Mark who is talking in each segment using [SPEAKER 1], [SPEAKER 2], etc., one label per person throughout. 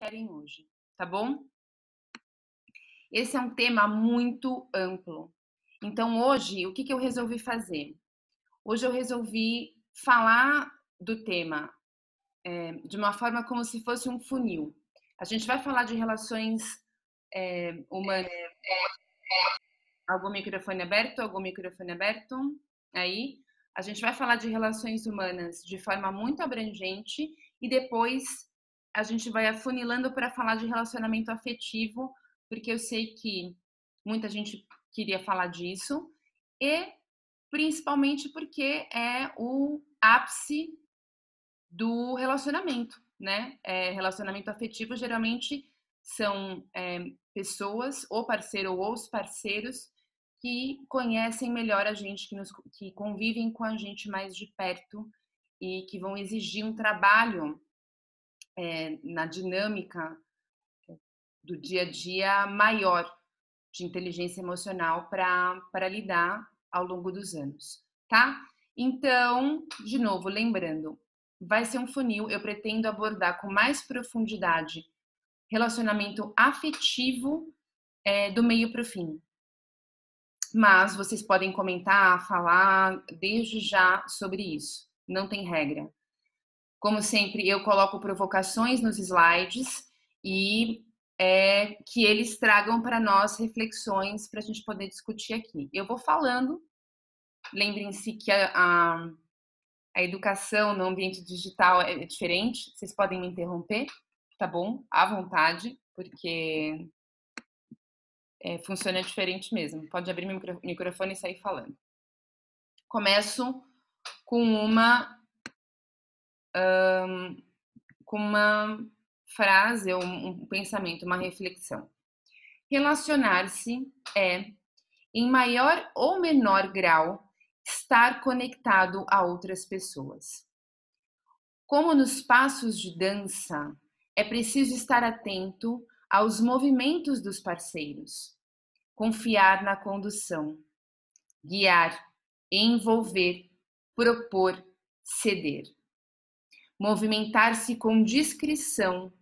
[SPEAKER 1] querem hoje, tá bom? Esse é um tema muito amplo. Então, hoje, o que eu resolvi fazer? Hoje eu resolvi falar do tema de uma forma como se fosse um funil. A gente vai falar de relações humanas. Algum microfone aberto? Algum microfone aberto? Aí. A gente vai falar de relações humanas de forma muito abrangente e depois a gente vai afunilando para falar de relacionamento afetivo, porque eu sei que muita gente queria falar disso e principalmente porque é o ápice do relacionamento, né? Relacionamento afetivo geralmente são pessoas, ou parceiro ou os parceiros, que conhecem melhor a gente, que convivem com a gente mais de perto e que vão exigir um trabalho na dinâmica do dia a dia maior de inteligência emocional para lidar ao longo dos anos, tá? Então, de novo, lembrando, vai ser um funil, eu pretendo abordar com mais profundidade relacionamento afetivo do meio para o fim. Mas vocês podem comentar, falar desde já sobre isso. Não tem regra. Como sempre, eu coloco provocações nos slides e que eles tragam para nós reflexões para a gente poder discutir aqui. Eu vou falando. Lembrem-se que a educação no ambiente digital é diferente. Vocês podem me interromper, tá bom? À vontade, porque funciona diferente mesmo. Pode abrir meu microfone e sair falando. Começo com uma frase, um pensamento, uma reflexão. Relacionar-se é, em maior ou menor grau, estar conectado a outras pessoas. Como nos passos de dança, é preciso estar atento aos movimentos dos parceiros, confiar na condução, guiar, envolver, propor, ceder. Movimentar-se com discrição,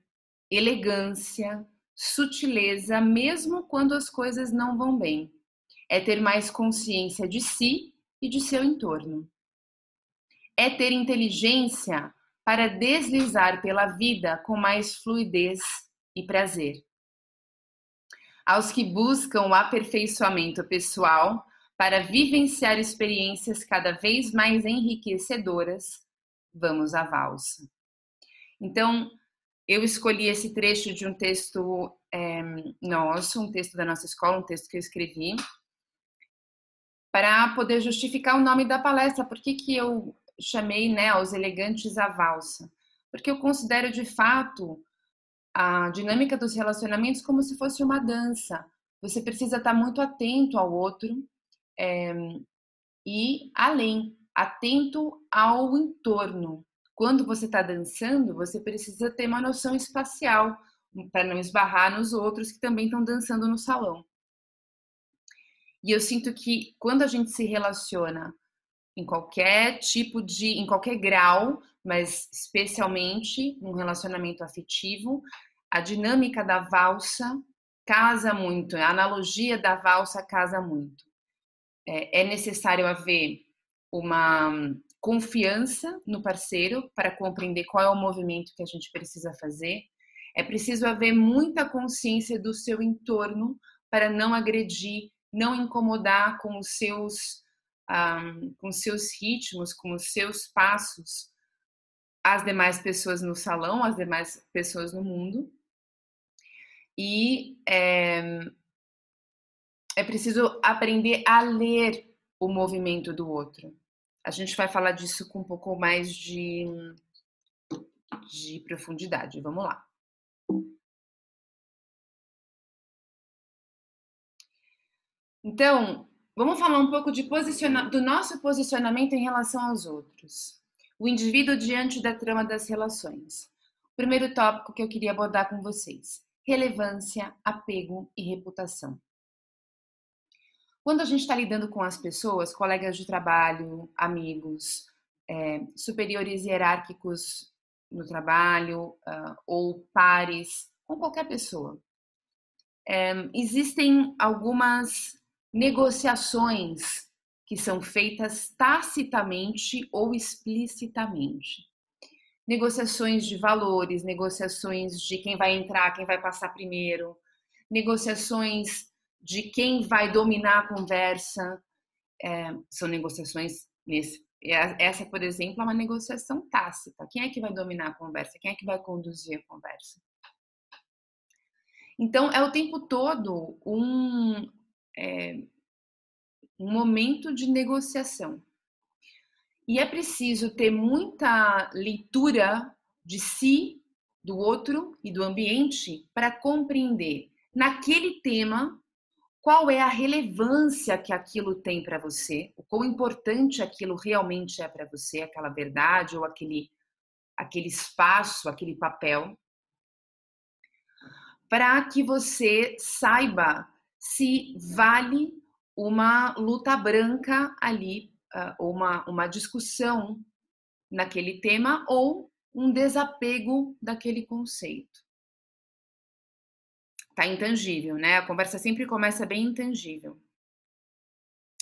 [SPEAKER 1] elegância, sutileza, mesmo quando as coisas não vão bem. É ter mais consciência de si e de seu entorno. É ter inteligência para deslizar pela vida com mais fluidez e prazer. Aos que buscam o aperfeiçoamento pessoal para vivenciar experiências cada vez mais enriquecedoras, vamos à valsa. Então, eu escolhi esse trecho de um texto nosso, um texto da nossa escola, um texto que eu escrevi, para poder justificar o nome da palestra. Por que eu chamei, né, Os Elegantes à Valsa? Porque eu considero, de fato, a dinâmica dos relacionamentos como se fosse uma dança. Você precisa estar muito atento ao outro e, além, atento ao entorno. Quando você está dançando, você precisa ter uma noção espacial para não esbarrar nos outros que também estão dançando no salão. E eu sinto que quando a gente se relaciona em qualquer em qualquer grau, mas especialmente um relacionamento afetivo, a dinâmica da valsa casa muito, a analogia da valsa casa muito. É necessário haver uma confiança no parceiro para compreender qual é o movimento que a gente precisa fazer. É preciso haver muita consciência do seu entorno para não agredir, não incomodar com os seus ritmos, com os seus passos, as demais pessoas no salão, as demais pessoas no mundo. E é preciso aprender a ler o movimento do outro. A gente vai falar disso com um pouco mais de profundidade. Vamos lá. Então, vamos falar um pouco do nosso posicionamento em relação aos outros. O indivíduo diante da trama das relações. O primeiro tópico que eu queria abordar com vocês: relevância, apego e reputação. Quando a gente está lidando com as pessoas, colegas de trabalho, amigos, superiores hierárquicos no trabalho, ou pares, com qualquer pessoa. Existem algumas negociações que são feitas tacitamente ou explicitamente. Negociações de valores, negociações de quem vai entrar, quem vai passar primeiro, negociações de quem vai dominar a conversa. São negociações nesse. Essa, por exemplo, é uma negociação tácita. Quem é que vai dominar a conversa? Quem é que vai conduzir a conversa? Então, é o tempo todo um momento de negociação. E é preciso ter muita leitura de si, do outro e do ambiente para compreender, naquele tema, qual é a relevância que aquilo tem para você, o quão importante aquilo realmente é para você, aquela verdade ou aquele espaço, aquele papel, para que você saiba se vale uma luta branca ali, ou uma discussão naquele tema, ou um desapego daquele conceito. Tá intangível, né? A conversa sempre começa bem intangível.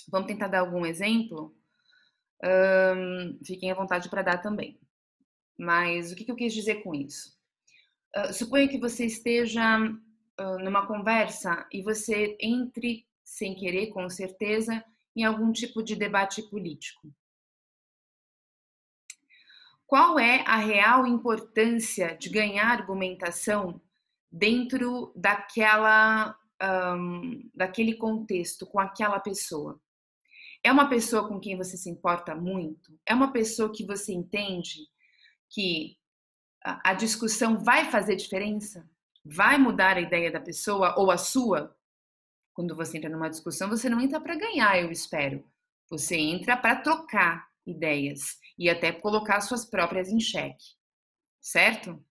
[SPEAKER 1] Vamos tentar dar algum exemplo? Fiquem à vontade para dar também. Mas o que eu quis dizer com isso? Suponha que você esteja numa conversa e você entre, sem querer, com certeza, em algum tipo de debate político. Qual é a real importância de ganhar argumentação dentro daquele contexto, com aquela pessoa? É uma pessoa com quem você se importa muito? É uma pessoa que você entende que a discussão vai fazer diferença? Vai mudar a ideia da pessoa ou a sua? Quando você entra numa discussão, você não entra para ganhar, eu espero. Você entra para trocar ideias e até colocar suas próprias em xeque. Certo?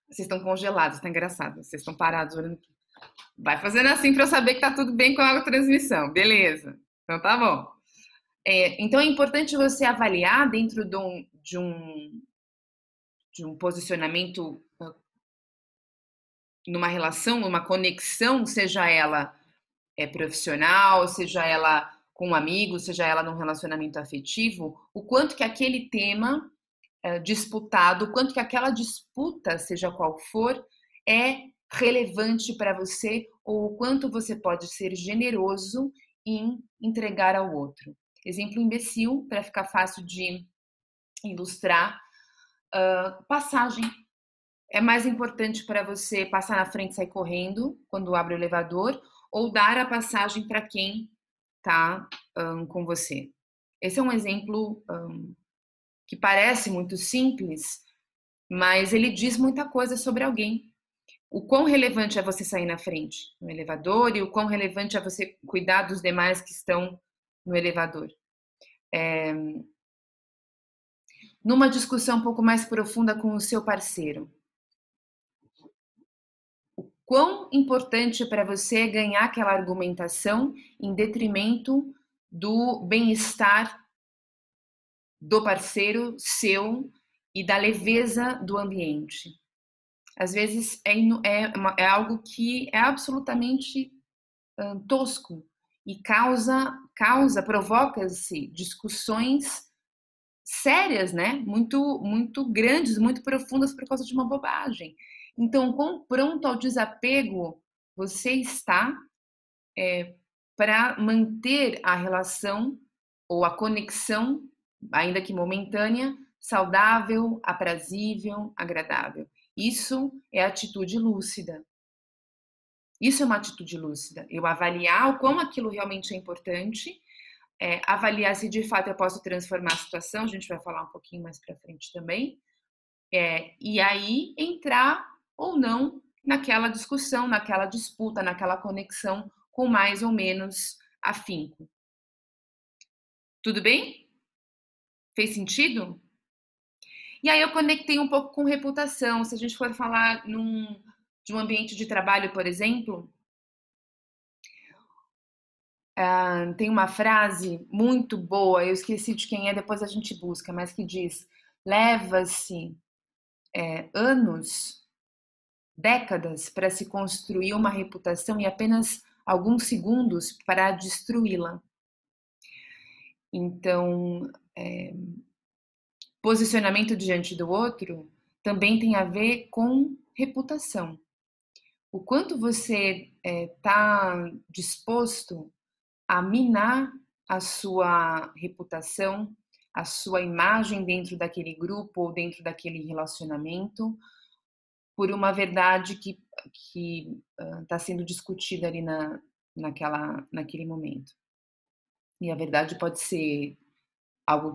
[SPEAKER 1] Vocês estão congelados, tá engraçado. Vocês estão parados olhando aqui. Vai fazendo assim para eu saber que tá tudo bem com a transmissão. Beleza. Então tá bom. Então é importante você avaliar dentro de um posicionamento numa relação, numa conexão, seja ela profissional, seja ela com um amigo, seja ela num relacionamento afetivo, o quanto que aquele tema disputado, o quanto que aquela disputa, seja qual for, é relevante para você, ou o quanto você pode ser generoso em entregar ao outro. Exemplo imbecil, para ficar fácil de ilustrar, passagem. É mais importante para você passar na frente e sair correndo quando abre o elevador, ou dar a passagem para quem está com você. Esse é um exemplo que parece muito simples, mas ele diz muita coisa sobre alguém. O quão relevante é você sair na frente no elevador e o quão relevante é você cuidar dos demais que estão no elevador. Numa discussão um pouco mais profunda com o seu parceiro, quão importante é para você ganhar aquela argumentação em detrimento do bem-estar do parceiro seu e da leveza do ambiente. Às vezes é algo que é absolutamente tosco e provoca-se discussões sérias, né? Muito grandes, muito profundas por causa de uma bobagem. Então, quão pronto ao desapego você está para manter a relação ou a conexão, ainda que momentânea, saudável, aprazível, agradável. Isso é atitude lúcida. Isso é uma atitude lúcida. Eu avaliar o quão aquilo realmente é importante, avaliar se de fato eu posso transformar a situação, a gente vai falar um pouquinho mais para frente também, e aí entrar ou não naquela discussão, naquela disputa, naquela conexão com mais ou menos afinco. Tudo bem? Fez sentido? E aí eu conectei um pouco com reputação. Se a gente for falar de um ambiente de trabalho, por exemplo, tem uma frase muito boa, eu esqueci de quem é, depois a gente busca, mas que diz: leva-se anos décadas para se construir uma reputação e apenas alguns segundos para destruí-la. Então, posicionamento diante do outro também tem a ver com reputação. O quanto você está disposto a minar a sua reputação, a sua imagem dentro daquele grupo ou dentro daquele relacionamento, por uma verdade que está sendo discutida ali naquele momento. E a verdade pode ser algo,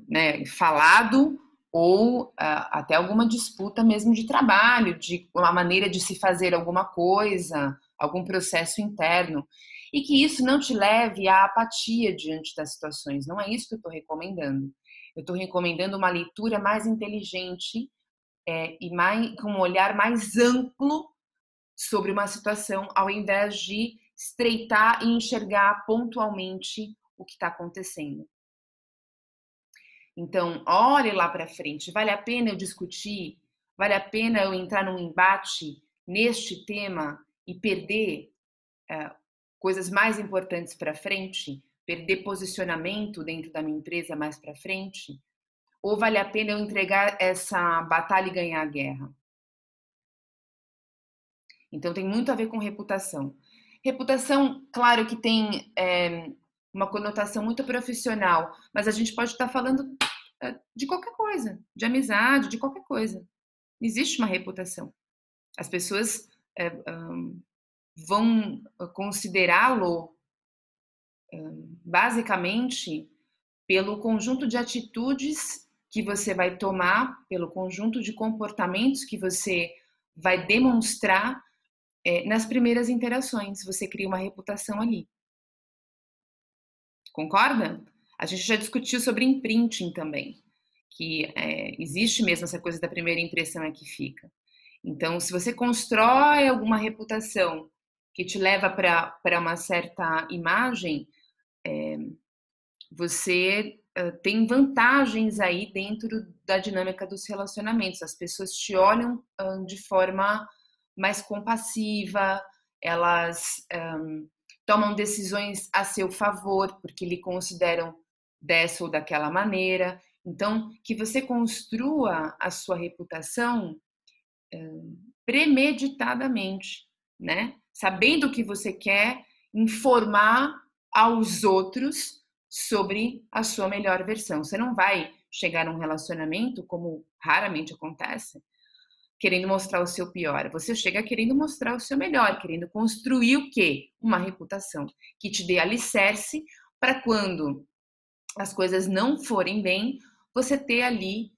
[SPEAKER 1] né, falado ou até alguma disputa mesmo de trabalho, de uma maneira de se fazer alguma coisa, algum processo interno. E que isso não te leve à apatia diante das situações. Não é isso que eu estou recomendando. Eu estou recomendando uma leitura mais inteligente e com um olhar mais amplo sobre uma situação, ao invés de estreitar e enxergar pontualmente o que está acontecendo. Então, olhe lá para frente. Vale a pena eu discutir? Vale a pena eu entrar num embate neste tema e perder coisas mais importantes para frente? Perder posicionamento dentro da minha empresa mais para frente? Ou vale a pena eu entregar essa batalha e ganhar a guerra? Então, tem muito a ver com reputação. Reputação, claro que tem uma conotação muito profissional, mas a gente pode estar falando de qualquer coisa, de amizade, de qualquer coisa. Existe uma reputação. As pessoas vão considerá-lo basicamente pelo conjunto de atitudes que você vai tomar, pelo conjunto de comportamentos que você vai demonstrar nas primeiras interações. Você cria uma reputação ali. Concorda? A gente já discutiu sobre imprinting também, que existe mesmo essa coisa da primeira impressão é que fica. Então, se você constrói alguma reputação que te leva para uma certa imagem, você tem vantagens aí dentro da dinâmica dos relacionamentos. As pessoas te olham de forma mais compassiva, elas tomam decisões a seu favor, porque lhe consideram dessa ou daquela maneira. Então, que você construa a sua reputação premeditadamente, né? Sabendo o que você quer informar aos outros sobre a sua melhor versão. Você não vai chegar num relacionamento, como raramente acontece, querendo mostrar o seu pior. Você chega querendo mostrar o seu melhor, querendo construir o quê? Uma reputação que te dê alicerce para quando as coisas não forem bem, você ter ali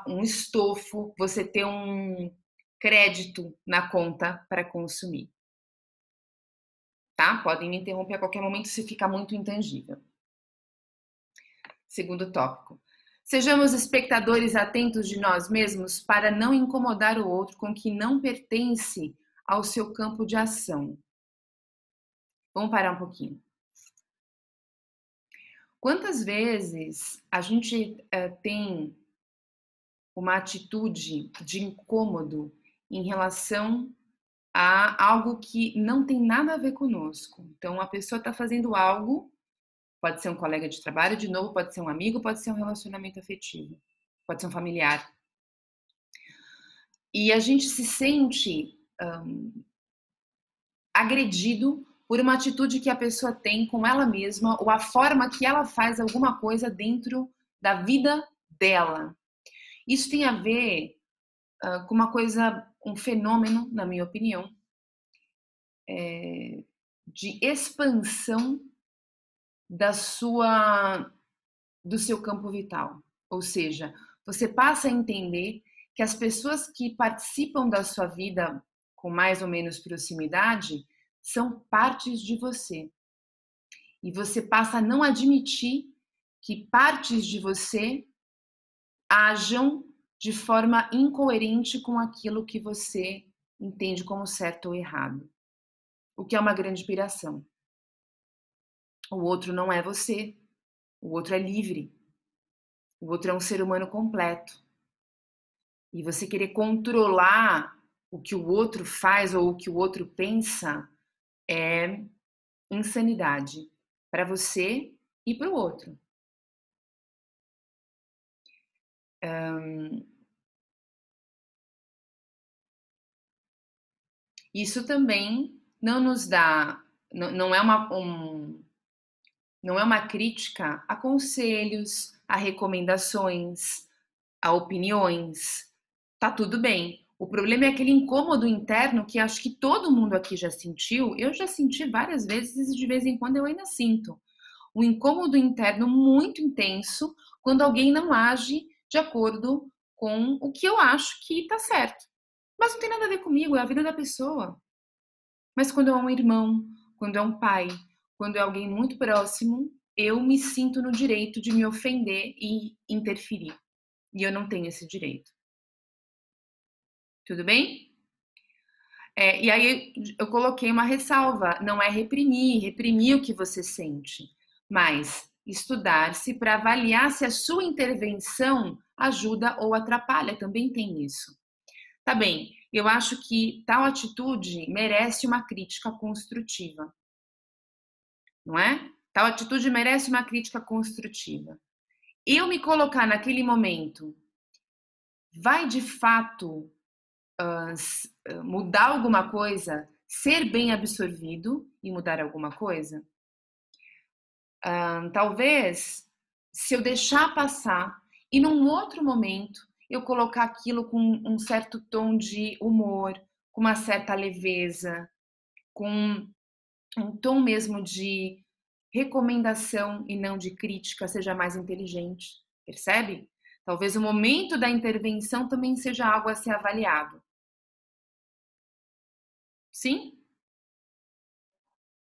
[SPEAKER 1] um estofo, você ter um crédito na conta para consumir. Tá? Podem me interromper a qualquer momento se ficar muito intangível. Segundo tópico. Sejamos espectadores atentos de nós mesmos para não incomodar o outro com o que não pertence ao seu campo de ação. Vamos parar um pouquinho. Quantas vezes a gente tem uma atitude de incômodo em relação a algo que não tem nada a ver conosco? Então, a pessoa está fazendo algo, pode ser um colega de trabalho, de novo, pode ser um amigo, pode ser um relacionamento afetivo, pode ser um familiar. E a gente se sente agredido por uma atitude que a pessoa tem com ela mesma ou a forma que ela faz alguma coisa dentro da vida dela. Isso tem a ver com uma coisa, um fenômeno, na minha opinião, de expansão do seu campo vital. Ou seja, você passa a entender que as pessoas que participam da sua vida com mais ou menos proximidade são partes de você. E você passa a não admitir que partes de você ajam de forma incoerente com aquilo que você entende como certo ou errado. O que é uma grande piração. O outro não é você. O outro é livre. O outro é um ser humano completo. E você querer controlar o que o outro faz ou o que o outro pensa é insanidade para você e para o outro. Isso também não nos dá, não é não é uma crítica a conselhos, a recomendações, a opiniões. Tá tudo bem. O problema é aquele incômodo interno que acho que todo mundo aqui já sentiu. Eu já senti várias vezes e de vez em quando eu ainda sinto. Um incômodo interno muito intenso quando alguém não age de acordo com o que eu acho que está certo. Mas não tem nada a ver comigo, é a vida da pessoa. Mas quando é um irmão, quando é um pai, quando é alguém muito próximo, eu me sinto no direito de me ofender e interferir. E eu não tenho esse direito. Tudo bem? E aí eu coloquei uma ressalva, não é reprimir o que você sente, mas estudar-se para avaliar se a sua intervenção ajuda ou atrapalha, também tem isso. Tá bem, eu acho que tal atitude merece uma crítica construtiva, não é? Tal atitude merece uma crítica construtiva. Eu me colocar naquele momento vai de fato mudar alguma coisa, ser bem absorvido e mudar alguma coisa? Talvez, se eu deixar passar e num outro momento eu colocar aquilo com um certo tom de humor, com uma certa leveza, com um tom mesmo de recomendação e não de crítica, seja mais inteligente, percebe? Talvez o momento da intervenção também seja algo a ser avaliado. Sim?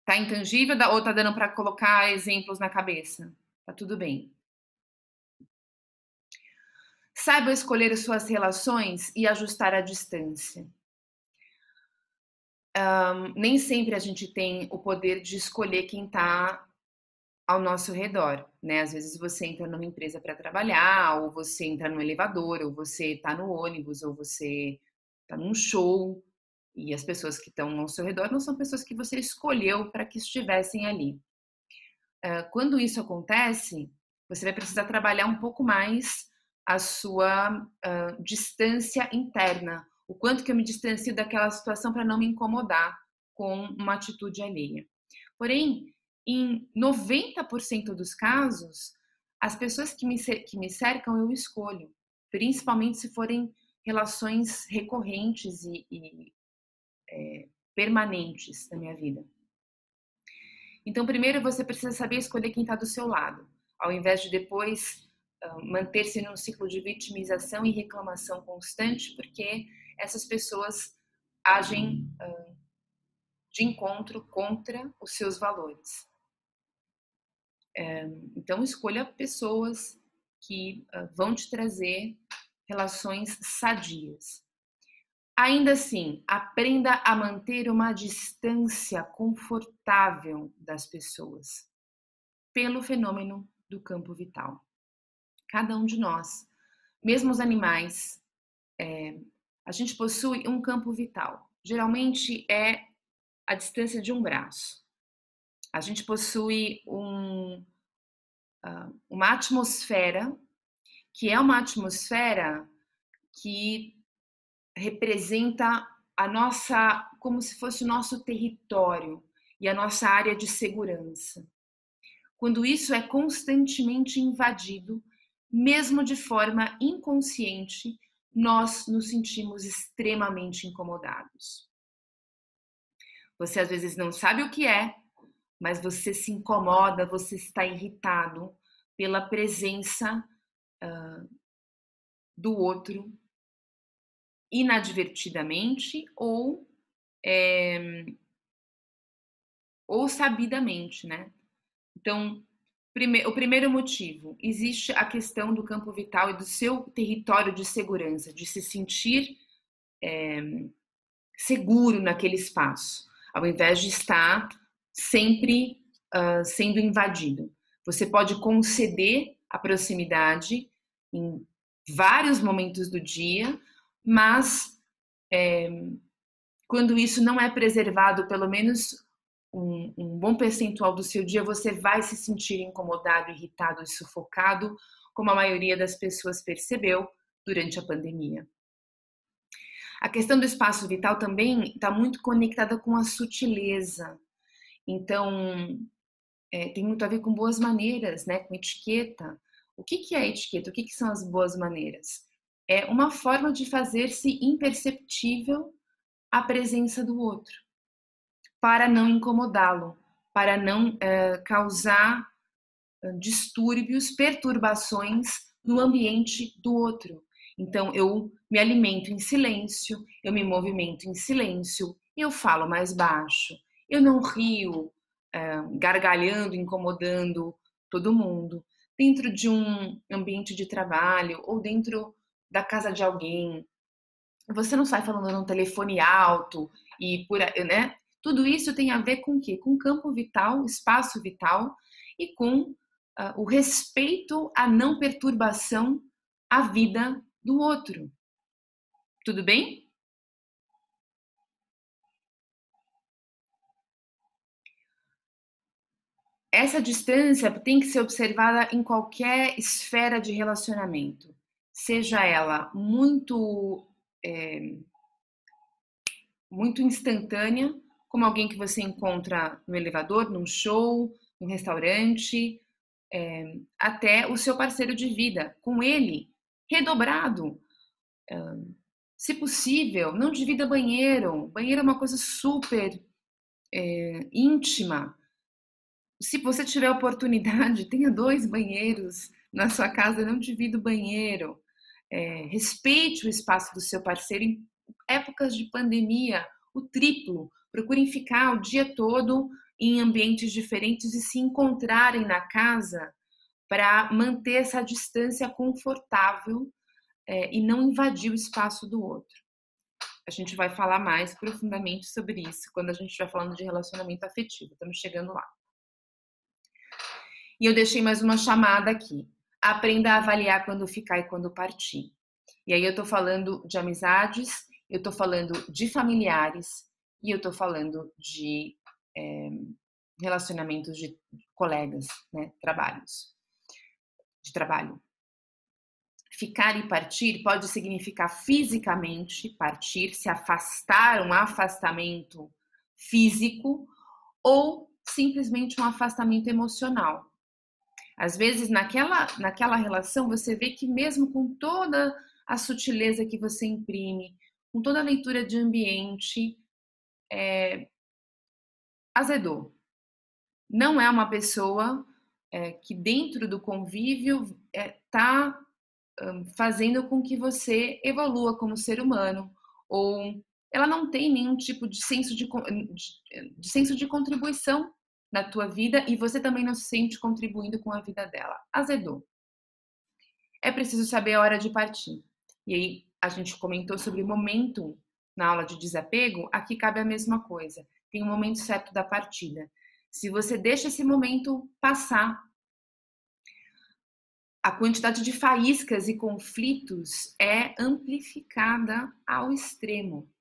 [SPEAKER 1] Tá intangível ou tá dando para colocar exemplos na cabeça? Tá tudo bem. Saiba escolher as suas relações e ajustar a distância. Nem sempre a gente tem o poder de escolher quem está ao nosso redor, né? Às vezes você entra numa empresa para trabalhar, ou você entra no elevador, ou você está no ônibus, ou você está num show, e as pessoas que estão ao seu redor não são pessoas que você escolheu para que estivessem ali. Quando isso acontece, você vai precisar trabalhar um pouco mais a sua distância interna, o quanto que eu me distancio daquela situação para não me incomodar com uma atitude alheia. Porém, em 90% dos casos, as pessoas que me cercam eu escolho, principalmente se forem relações recorrentes e permanentes na minha vida. Então, primeiro você precisa saber escolher quem está do seu lado, ao invés de depois manter-se num ciclo de vitimização e reclamação constante, porque essas pessoas agem de encontro contra os seus valores. Então, escolha pessoas que vão te trazer relações sadias. Ainda assim, aprenda a manter uma distância confortável das pessoas, pelo fenômeno do campo vital. Cada um de nós, mesmo os animais, a gente possui um campo vital. Geralmente é a distância de um braço. A gente possui uma atmosfera, que é uma atmosfera que representa a nossa, como se fosse o nosso território e a nossa área de segurança. Quando isso é constantemente invadido, mesmo de forma inconsciente, nós nos sentimos extremamente incomodados. Você às vezes não sabe o que é, mas você se incomoda, você está irritado pela presença do outro inadvertidamente ou sabidamente, né? Então, o primeiro motivo, existe a questão do campo vital e do seu território de segurança, de se sentir seguro naquele espaço, ao invés de estar sempre sendo invadido. Você pode conceder a proximidade em vários momentos do dia, mas Quando isso não é preservado, pelo menos um bom percentual do seu dia, você vai se sentir incomodado, irritado e sufocado, como a maioria das pessoas percebeu durante a pandemia. A questão do espaço vital também está muito conectada com a sutileza. Então, tem muito a ver com boas maneiras, né? Com etiqueta. O que é etiqueta? O que são as boas maneiras? É uma forma de fazer-se imperceptível a presença do outro, para não incomodá-lo, para não causar distúrbios, perturbações no ambiente do outro. Então, eu me alimento em silêncio, eu me movimento em silêncio, eu falo mais baixo, eu não rio, gargalhando, incomodando todo mundo. Dentro de um ambiente de trabalho ou dentro da casa de alguém, você não sai falando no telefone alto e por aí, né? Tudo isso tem a ver com o quê? Com campo vital, espaço vital e com o respeito à não perturbação à vida do outro. Tudo bem? Essa distância tem que ser observada em qualquer esfera de relacionamento, seja ela muito instantânea, como alguém que você encontra no elevador, num show, num restaurante, até o seu parceiro de vida, com ele redobrado. Se possível, não divida banheiro. Banheiro é uma coisa super íntima. Se você tiver oportunidade, tenha 2 banheiros na sua casa, não divida o banheiro. Respeite o espaço do seu parceiro em épocas de pandemia, o triplo. Procurem ficar o dia todo em ambientes diferentes e se encontrarem na casa para manter essa distância confortável e não invadir o espaço do outro. A gente vai falar mais profundamente sobre isso quando a gente estiver falando de relacionamento afetivo. Estamos chegando lá. E eu deixei mais uma chamada aqui. Aprenda a avaliar quando ficar e quando partir. E aí eu tô falando de amizades, eu tô falando de familiares e eu tô falando de relacionamentos de colegas, né, de trabalho. Ficar e partir pode significar fisicamente partir, se afastar, um afastamento físico, ou simplesmente um afastamento emocional. Às vezes, naquela relação, você vê que mesmo com toda a sutileza que você imprime, com toda a leitura de ambiente, azedou. Não é uma pessoa que dentro do convívio está fazendo com que você evolua como ser humano, ou ela não tem nenhum tipo de senso de contribuição na tua vida e você também não se sente contribuindo com a vida dela. Azedou. É preciso saber a hora de partir. E aí a gente comentou sobre o momento na aula de desapego, aqui cabe a mesma coisa. Tem um momento certo da partida. Se você deixa esse momento passar, a quantidade de faíscas e conflitos é amplificada ao extremo.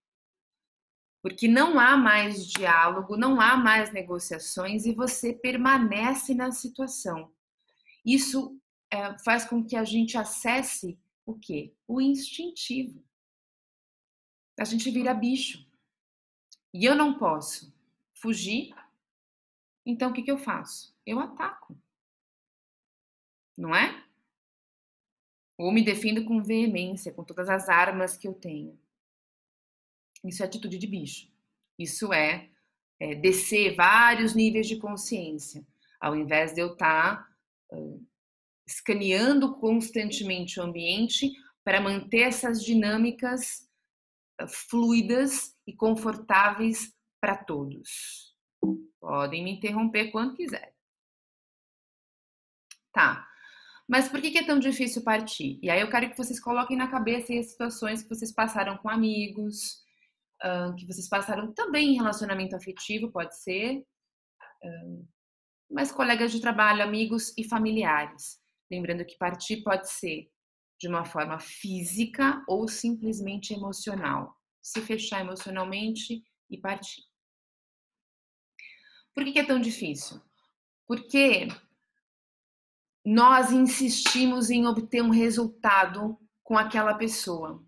[SPEAKER 1] Porque não há mais diálogo, não há mais negociações e você permanece na situação. Isso faz com que a gente acesse o quê? O instintivo. A gente vira bicho. E eu não posso fugir, então o que eu faço? Eu ataco. Não é? Ou me defendo com veemência, com todas as armas que eu tenho. Isso é atitude de bicho. Isso é descer vários níveis de consciência. Ao invés de eu estar escaneando constantemente o ambiente para manter essas dinâmicas fluidas e confortáveis para todos. Podem me interromper quando quiser. Tá. Mas por que é tão difícil partir? E aí eu quero que vocês coloquem na cabeça as situações que vocês passaram com amigos, que vocês passaram também em relacionamento afetivo, pode ser, mas colegas de trabalho, amigos e familiares. Lembrando que partir pode ser de uma forma física ou simplesmente emocional. se fechar emocionalmente e partir. Por que é tão difícil? Porque nós insistimos em obter um resultado com aquela pessoa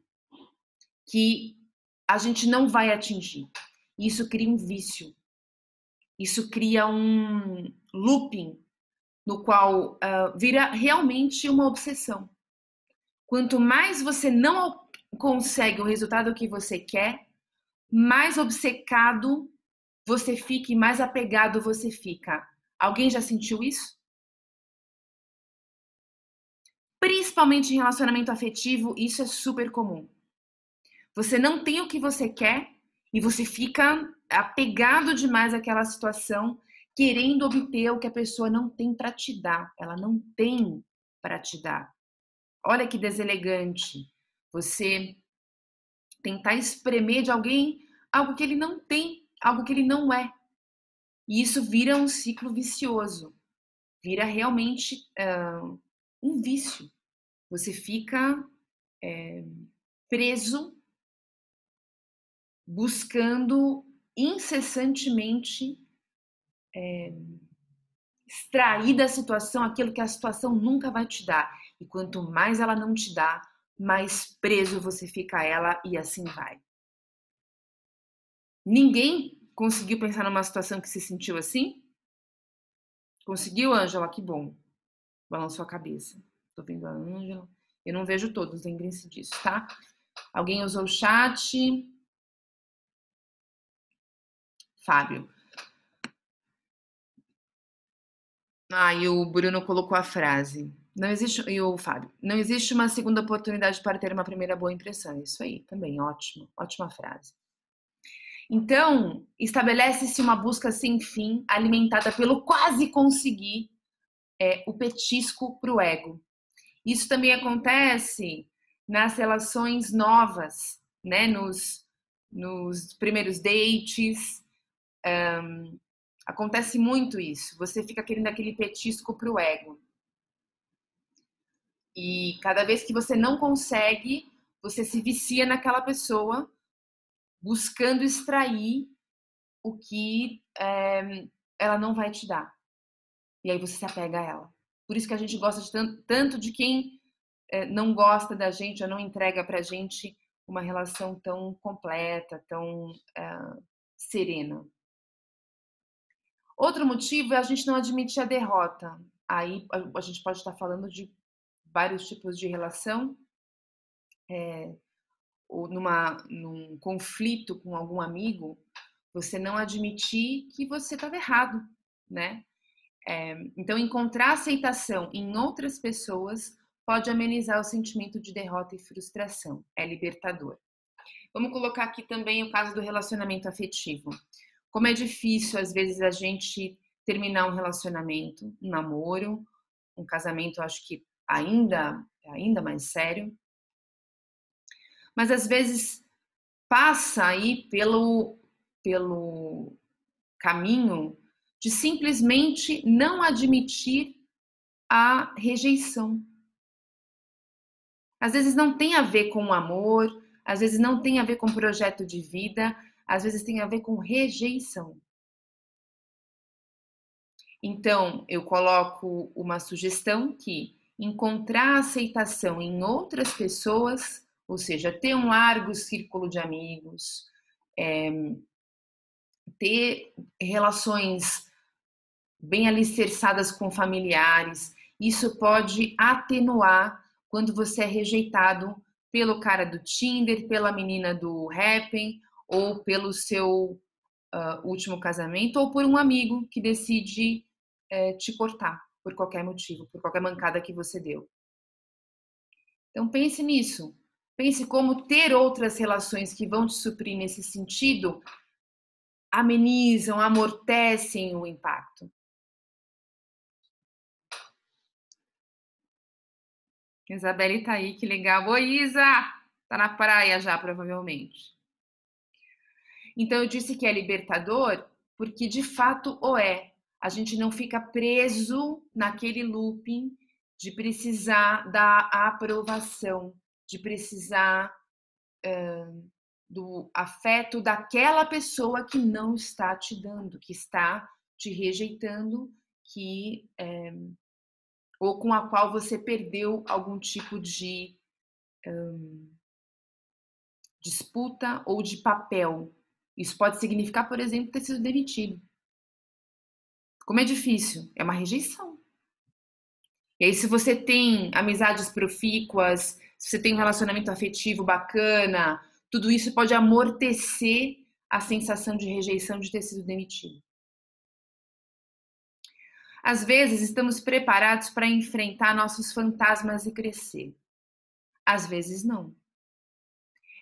[SPEAKER 1] que a gente não vai atingir. Isso cria um vício. Isso cria um looping no qual vira realmente uma obsessão. Quanto mais você não consegue o resultado que você quer, mais obcecado você fica e mais apegado você fica. Alguém já sentiu isso? Principalmente em relacionamento afetivo, isso é super comum. Você não tem o que você quer e você fica apegado demais àquela situação, querendo obter o que a pessoa não tem para te dar. Ela não tem para te dar. Olha que deselegante você tentar espremer de alguém algo que ele não tem, algo que ele não é. E isso vira um ciclo vicioso, vira realmente um vício. Você fica preso, buscando incessantemente extrair da situação aquilo que a situação nunca vai te dar. E quanto mais ela não te dá, mais preso você fica a ela e assim vai. Ninguém conseguiu pensar numa situação que se sentiu assim? Conseguiu, Ângela? Que bom. Balançou a cabeça. Tô vendo a Ângela. Eu não vejo todos, lembrem-se disso, tá? Alguém usou o chat? Fábio. E o Bruno colocou a frase. Não existe, e o Fábio, não existe uma segunda oportunidade para ter uma primeira boa impressão. Isso aí, também, ótimo, ótima frase. Então, estabelece-se uma busca sem fim, alimentada pelo quase conseguir, o petisco para o ego. Isso também acontece nas relações novas, né? Nos primeiros dates. Acontece muito isso. Você fica querendo aquele petisco para o ego. E cada vez que você não consegue, você se vicia naquela pessoa, buscando extrair o que ela não vai te dar. E aí você se apega a ela. Por isso que a gente gosta de tanto de quem não gosta da gente ou não entrega pra gente uma relação tão completa, tão serena. Outro motivo é a gente não admitir a derrota. Aí a gente pode estar falando de vários tipos de relação, ou num conflito com algum amigo, você não admitir que você estava errado, né? Então, encontrar aceitação em outras pessoas pode amenizar o sentimento de derrota e frustração. É libertador. Vamos colocar aqui também o caso do relacionamento afetivo. Como é difícil, às vezes, a gente terminar um relacionamento, um namoro, um casamento, eu acho que ainda mais sério. Mas, às vezes, passa aí pelo caminho de simplesmente não admitir a rejeição. Às vezes não tem a ver com amor, às vezes não tem a ver com projeto de vida, às vezes tem a ver com rejeição. Então, eu coloco uma sugestão que encontrar aceitação em outras pessoas, ou seja, ter um largo círculo de amigos, ter relações bem alicerçadas com familiares, isso pode atenuar quando você é rejeitado pelo cara do Tinder, pela menina do Happn, ou pelo seu último casamento, ou por um amigo que decide te cortar por qualquer motivo, por qualquer mancada que você deu. Então pense nisso. Pense como ter outras relações que vão te suprir nesse sentido amenizam, amortecem o impacto. Isabelle tá aí, que legal. Oi, Isa! Tá na praia já, provavelmente. Então, eu disse que é libertador porque, de fato, o é. A gente não fica preso naquele looping de precisar da aprovação, de precisar do afeto daquela pessoa que não está te dando, que está te rejeitando, ou com a qual você perdeu algum tipo de disputa ou de papel. Isso pode significar, por exemplo, ter sido demitido. Como é difícil, é uma rejeição. E aí, se você tem amizades profícuas, se você tem um relacionamento afetivo bacana, tudo isso pode amortecer a sensação de rejeição de ter sido demitido. Às vezes, estamos preparados para enfrentar nossos fantasmas e crescer. Às vezes, não.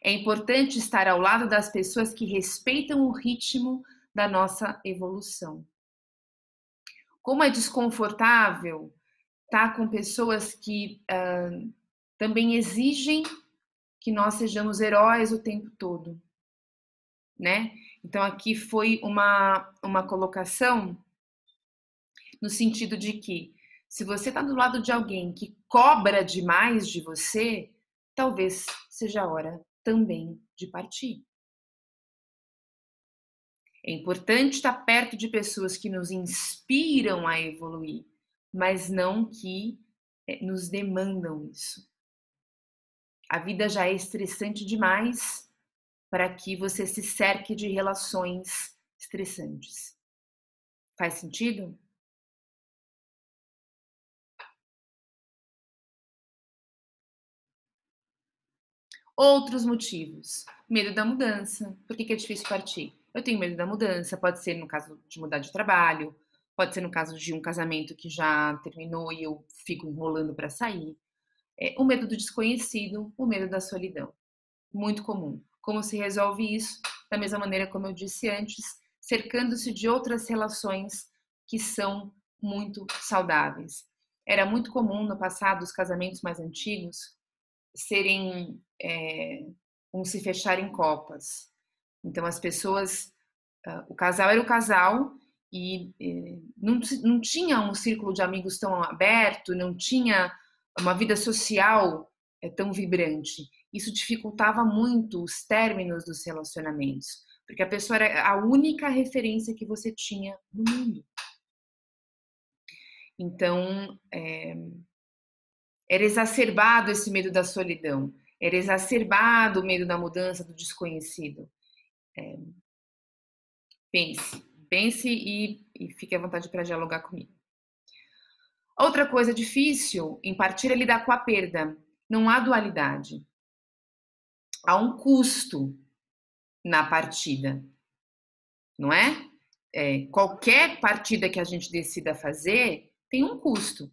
[SPEAKER 1] É importante estar ao lado das pessoas que respeitam o ritmo da nossa evolução. Como é desconfortável estar com pessoas que também exigem que nós sejamos heróis o tempo todo, né? Então aqui foi uma colocação no sentido de que se você está do lado de alguém que cobra demais de você, talvez seja a hora também de partir. É importante estar perto de pessoas que nos inspiram a evoluir, mas não que nos demandam isso. A vida já é estressante demais para que você se cerque de relações estressantes. Faz sentido? Outros motivos. Medo da mudança. Por que é difícil partir? Eu tenho medo da mudança. Pode ser no caso de mudar de trabalho, pode ser no caso de um casamento que já terminou e eu fico enrolando para sair. O medo do desconhecido, o medo da solidão. Muito comum. Como se resolve isso? Da mesma maneira como eu disse antes, cercando-se de outras relações que são muito saudáveis. Era muito comum no passado os casamentos mais antigos serem um se fechar em copas. Então as pessoas, o casal era o casal e não tinha um círculo de amigos tão aberto, não tinha uma vida social tão vibrante. Isso dificultava muito os términos dos relacionamentos, porque a pessoa era a única referência que você tinha no mundo. Então, era exacerbado esse medo da solidão, era exacerbado o medo da mudança, do desconhecido. Pense e fique à vontade para dialogar comigo. Outra coisa difícil em partir é lidar com a perda. Não há dualidade. Há um custo na partida, não é? Qualquer partida que a gente decida fazer tem um custo.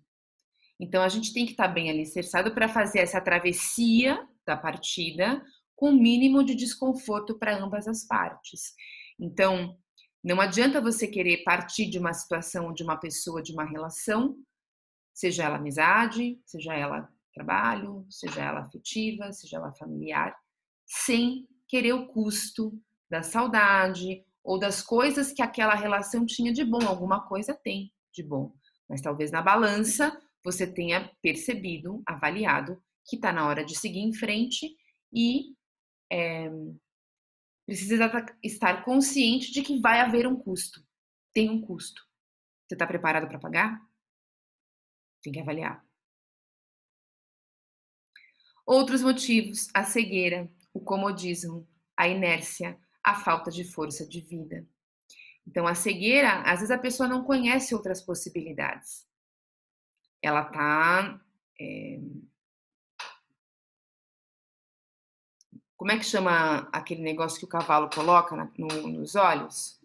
[SPEAKER 1] Então a gente tem que estar bem alicerçado para fazer essa travessia da partida com o mínimo de desconforto para ambas as partes. Então, não adianta você querer partir de uma situação, de uma pessoa, de uma relação, seja ela amizade, seja ela trabalho, seja ela afetiva, seja ela familiar, sem querer o custo da saudade ou das coisas que aquela relação tinha de bom. Alguma coisa tem de bom, mas talvez na balança você tenha percebido, avaliado que está na hora de seguir em frente e precisa estar consciente de que vai haver um custo. Tem um custo. Você está preparado para pagar? Tem que avaliar. Outros motivos: a cegueira, o comodismo, a inércia, a falta de força de vida. Então, a cegueira, às vezes a pessoa não conhece outras possibilidades. Ela tá. Como é que chama aquele negócio que o cavalo coloca nos olhos?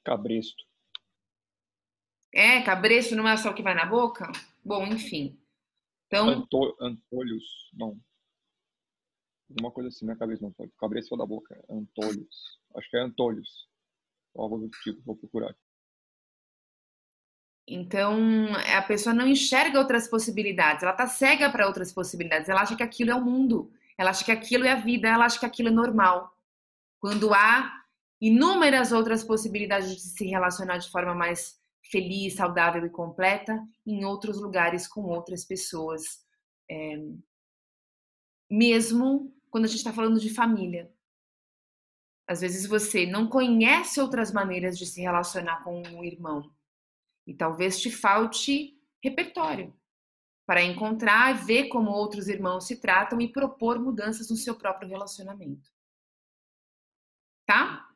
[SPEAKER 2] Cabresto.
[SPEAKER 1] Cabresto não é só o que vai na boca? Bom, enfim. Então,
[SPEAKER 2] Antolhos, não. Alguma coisa assim na cabeça, não. Cabresto da boca. Antolhos. Acho que é antolhos. Algo do tipo, vou procurar.
[SPEAKER 1] Então, a pessoa não enxerga outras possibilidades, ela tá cega para outras possibilidades, ela acha que aquilo é o mundo, ela acha que aquilo é a vida, ela acha que aquilo é normal. Quando há inúmeras outras possibilidades de se relacionar de forma mais feliz, saudável e completa em outros lugares com outras pessoas mesmo quando a gente está falando de família. Às vezes você não conhece outras maneiras de se relacionar com o irmão e talvez te falte repertório para encontrar, ver como outros irmãos se tratam e propor mudanças no seu próprio relacionamento. Tá?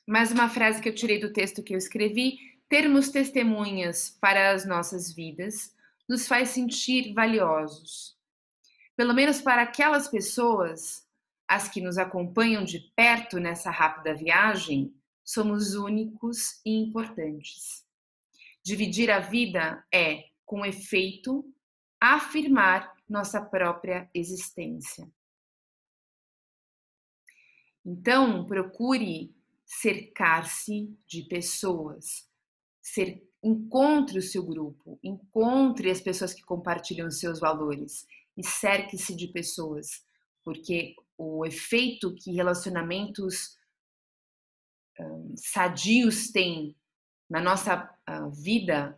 [SPEAKER 1] Mais uma frase que eu tirei do texto que eu escrevi: termos testemunhas para as nossas vidas nos faz sentir valiosos. Pelo menos para aquelas pessoas, as que nos acompanham de perto nessa rápida viagem, somos únicos e importantes. Dividir a vida é, com efeito, afirmar nossa própria existência. Então, procure cercar-se de pessoas. Encontre o seu grupo, encontre as pessoas que compartilham os seus valores e cerque-se de pessoas, porque o efeito que relacionamentos sadios têm na nossa vida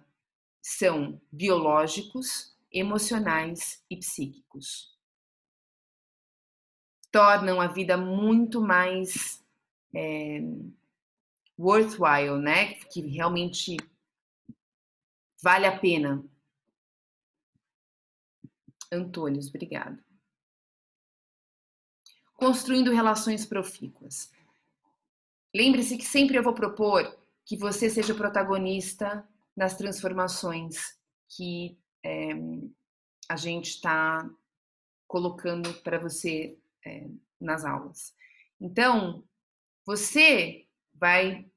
[SPEAKER 1] são biológicos, emocionais e psíquicos. Tornam a vida muito mais worthwhile, né? Que realmente vale a pena. Antônio, obrigado. Construindo relações profícuas. Lembre-se que sempre eu vou propor que você seja o protagonista nas transformações que a gente está colocando para você nas aulas. Então, você vai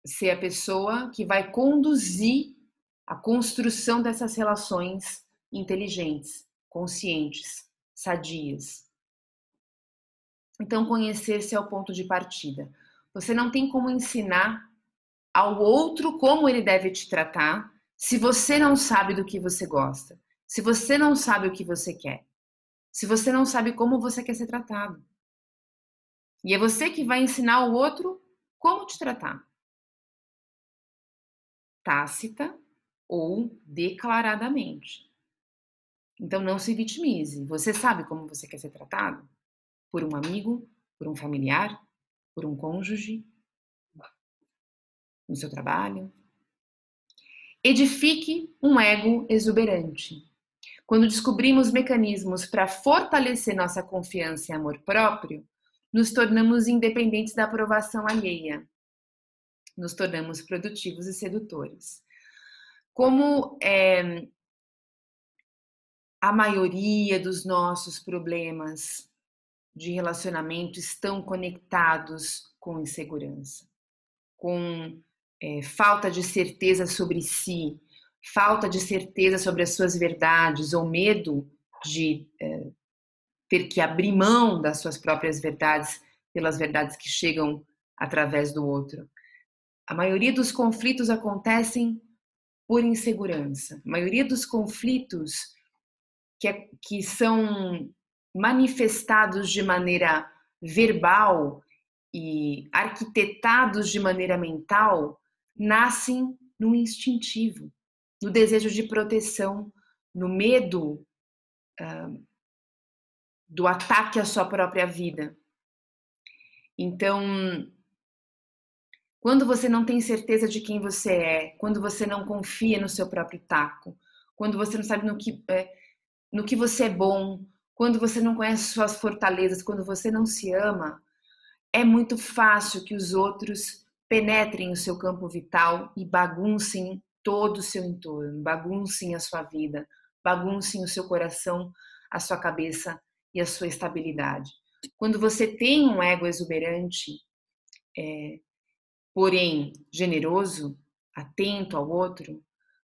[SPEAKER 1] ser a pessoa que vai conduzir a construção dessas relações inteligentes, conscientes, sadias. Então, conhecer-se é o ponto de partida. Você não tem como ensinar ao outro como ele deve te tratar se você não sabe do que você gosta, se você não sabe o que você quer, se você não sabe como você quer ser tratado. E é você que vai ensinar o outro como te tratar. Tácita ou declaradamente. Então não se vitimize. Você sabe como você quer ser tratado? Por um amigo, por um familiar, por um cônjuge, no seu trabalho. Edifique um ego exuberante. Quando descobrimos mecanismos para fortalecer nossa confiança e amor próprio, nos tornamos independentes da aprovação alheia. Nos tornamos produtivos e sedutores. Como a maioria dos nossos problemas de relacionamento estão conectados com insegurança, com falta de certeza sobre si, falta de certeza sobre as suas verdades ou medo de ter que abrir mão das suas próprias verdades pelas verdades que chegam através do outro. A maioria dos conflitos acontecem por insegurança. A maioria dos conflitos que são manifestados de maneira verbal e arquitetados de maneira mental nascem no instintivo, no desejo de proteção, no medo do ataque à sua própria vida. Então, quando você não tem certeza de quem você é, quando você não confia no seu próprio taco, quando você não sabe no que você é bom, quando você não conhece suas fortalezas, quando você não se ama, é muito fácil que os outros penetrem o seu campo vital e baguncem todo o seu entorno, baguncem a sua vida, baguncem o seu coração, a sua cabeça e a sua estabilidade. Quando você tem um ego exuberante, porém generoso, atento ao outro,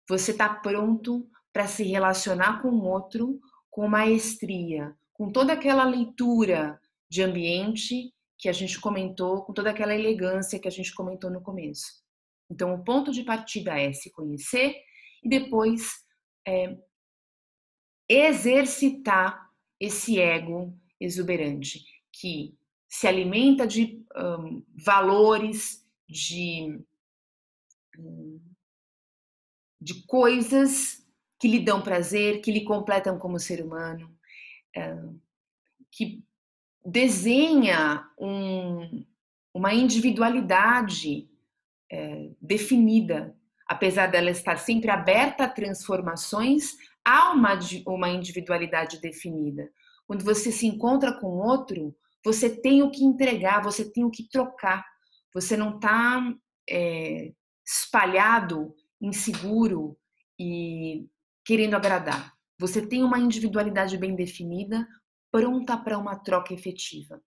[SPEAKER 1] você está pronto para se relacionar com o outro com maestria, com toda aquela leitura de ambiente que a gente comentou, com toda aquela elegância que a gente comentou no começo. Então, o ponto de partida é se conhecer e depois exercitar esse ego exuberante, que se alimenta de valores, de de coisas que lhe dão prazer, que lhe completam como ser humano, que desenha uma individualidade definida, apesar dela estar sempre aberta a transformações, há uma individualidade definida. Quando você se encontra com outro, você tem o que entregar, você tem o que trocar. Você não está espalhado, inseguro e querendo agradar. Você tem uma individualidade bem definida, pronta para uma troca efetiva.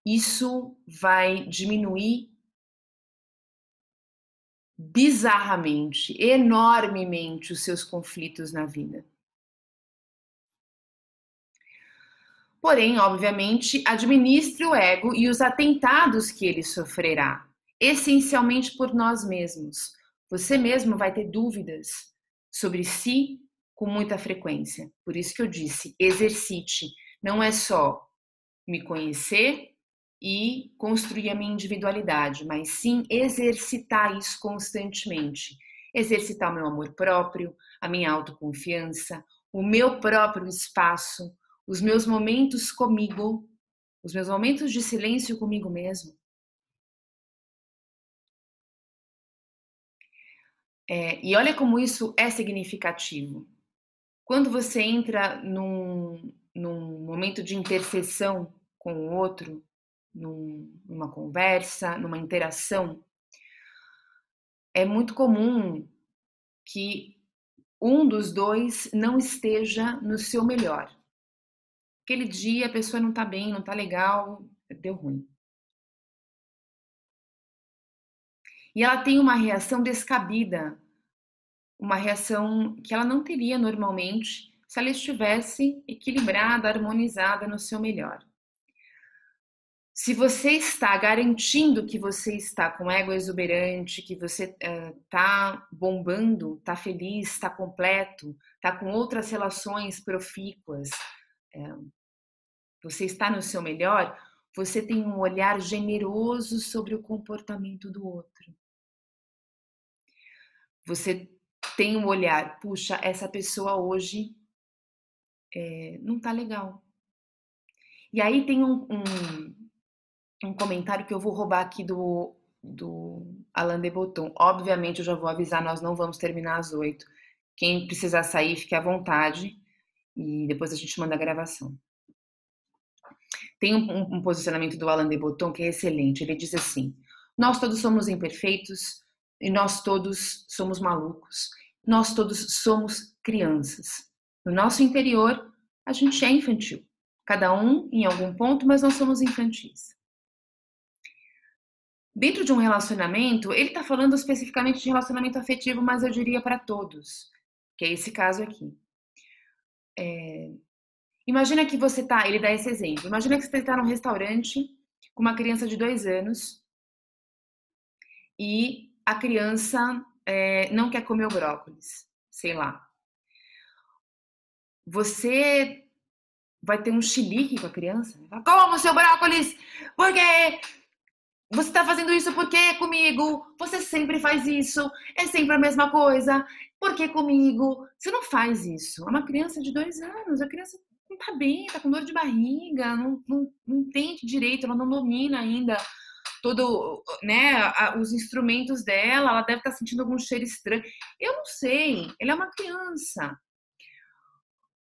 [SPEAKER 1] Isso vai diminuir bizarramente, enormemente os seus conflitos na vida. Porém, obviamente, administre o ego e os atentados que ele sofrerá, essencialmente por nós mesmos. Você mesmo vai ter dúvidas sobre si com muita frequência. Por isso que eu disse, exercite. Não é só me conhecer e construir a minha individualidade, mas sim exercitar isso constantemente. Exercitar o meu amor próprio, a minha autoconfiança, o meu próprio espaço, os meus momentos comigo, os meus momentos de silêncio comigo mesmo. E olha como isso é significativo. Quando você entra num momento de interseção com o outro, numa conversa, numa interação, é muito comum que um dos dois não esteja no seu melhor. Aquele dia a pessoa não está bem, não está legal, deu ruim. E ela tem uma reação descabida, uma reação que ela não teria normalmente se ela estivesse equilibrada, harmonizada no seu melhor. Se você está garantindo que você está com ego exuberante, que você está bombando, está feliz, está completo, está com outras relações profícuas, você está no seu melhor, você tem um olhar generoso sobre o comportamento do outro. Você tem um olhar, puxa, essa pessoa hoje não está legal. E aí tem um comentário que eu vou roubar aqui do Alain de Botton. Obviamente, eu já vou avisar, nós não vamos terminar às 8. Quem precisar sair, fique à vontade e depois a gente manda a gravação. Tem um posicionamento do Alain de Botton que é excelente. Ele diz assim: nós todos somos imperfeitos e nós todos somos malucos. Nós todos somos crianças. No nosso interior, a gente é infantil. Cada um em algum ponto, mas nós somos infantis. Dentro de um relacionamento, ele está falando especificamente de relacionamento afetivo, mas eu diria para todos, que é esse caso aqui. Imagina que você está, ele dá esse exemplo, imagina que você está num restaurante com uma criança de 2 anos e a criança não quer comer o brócolis, sei lá. Você vai ter um chilique com a criança? Como seu brócolis? Por quê? Você está fazendo isso por quê comigo? Você sempre faz isso, é sempre a mesma coisa. Por que comigo? Você não faz isso. É uma criança de 2 anos, a criança não tá bem, tá com dor de barriga, não entende direito, ela não domina ainda todo, né, os instrumentos dela, ela deve estar sentindo algum cheiro estranho. Eu não sei, ela é uma criança.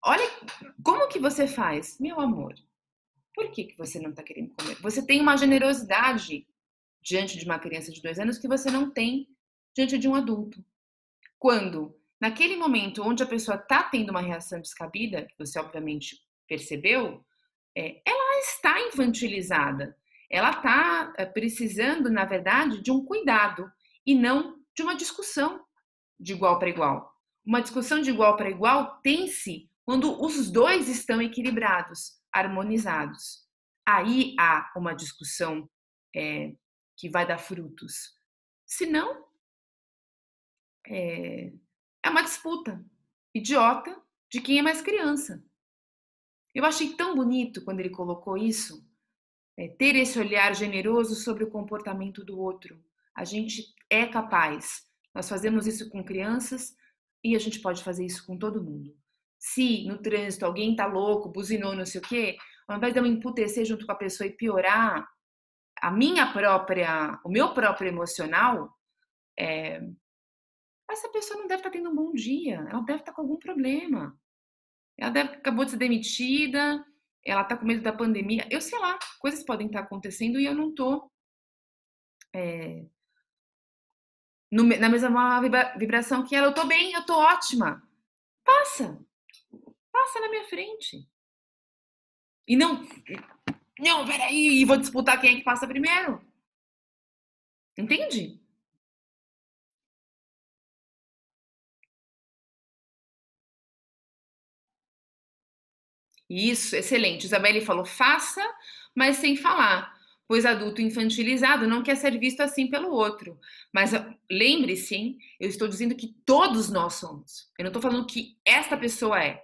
[SPEAKER 1] Olha, como que você faz? Meu amor, por que você não está querendo comer? Você tem uma generosidade diante de uma criança de 2 anos que você não tem diante de um adulto. Quando, naquele momento onde a pessoa está tendo uma reação descabida, que você obviamente percebeu, ela está infantilizada. Ela está precisando, na verdade, de um cuidado e não de uma discussão de igual para igual. Uma discussão de igual para igual tem-se quando os dois estão equilibrados, harmonizados. Aí há uma discussão que vai dar frutos. Se não, é uma disputa idiota de quem é mais criança. Eu achei tão bonito quando ele colocou isso, ter esse olhar generoso sobre o comportamento do outro. A gente é capaz. Nós fazemos isso com crianças e a gente pode fazer isso com todo mundo. Se no trânsito alguém tá louco, buzinou, não sei o quê, ao invés de eu me emputecer junto com a pessoa e piorar o meu próprio emocional, essa pessoa não deve estar tendo um bom dia, ela deve estar com algum problema. Ela acabou de ser demitida, ela tá com medo da pandemia, eu sei lá, coisas podem estar acontecendo e eu não tô na mesma vibração que ela. Eu tô bem, eu tô ótima. Passa, passa na minha frente. E não, peraí, e vou disputar quem é que passa primeiro. Entende? Isso, excelente. Isabelle falou, faça, mas sem falar, pois adulto infantilizado não quer ser visto assim pelo outro. Mas lembre-se, hein, eu estou dizendo que todos nós somos. Eu não estou falando que esta pessoa é.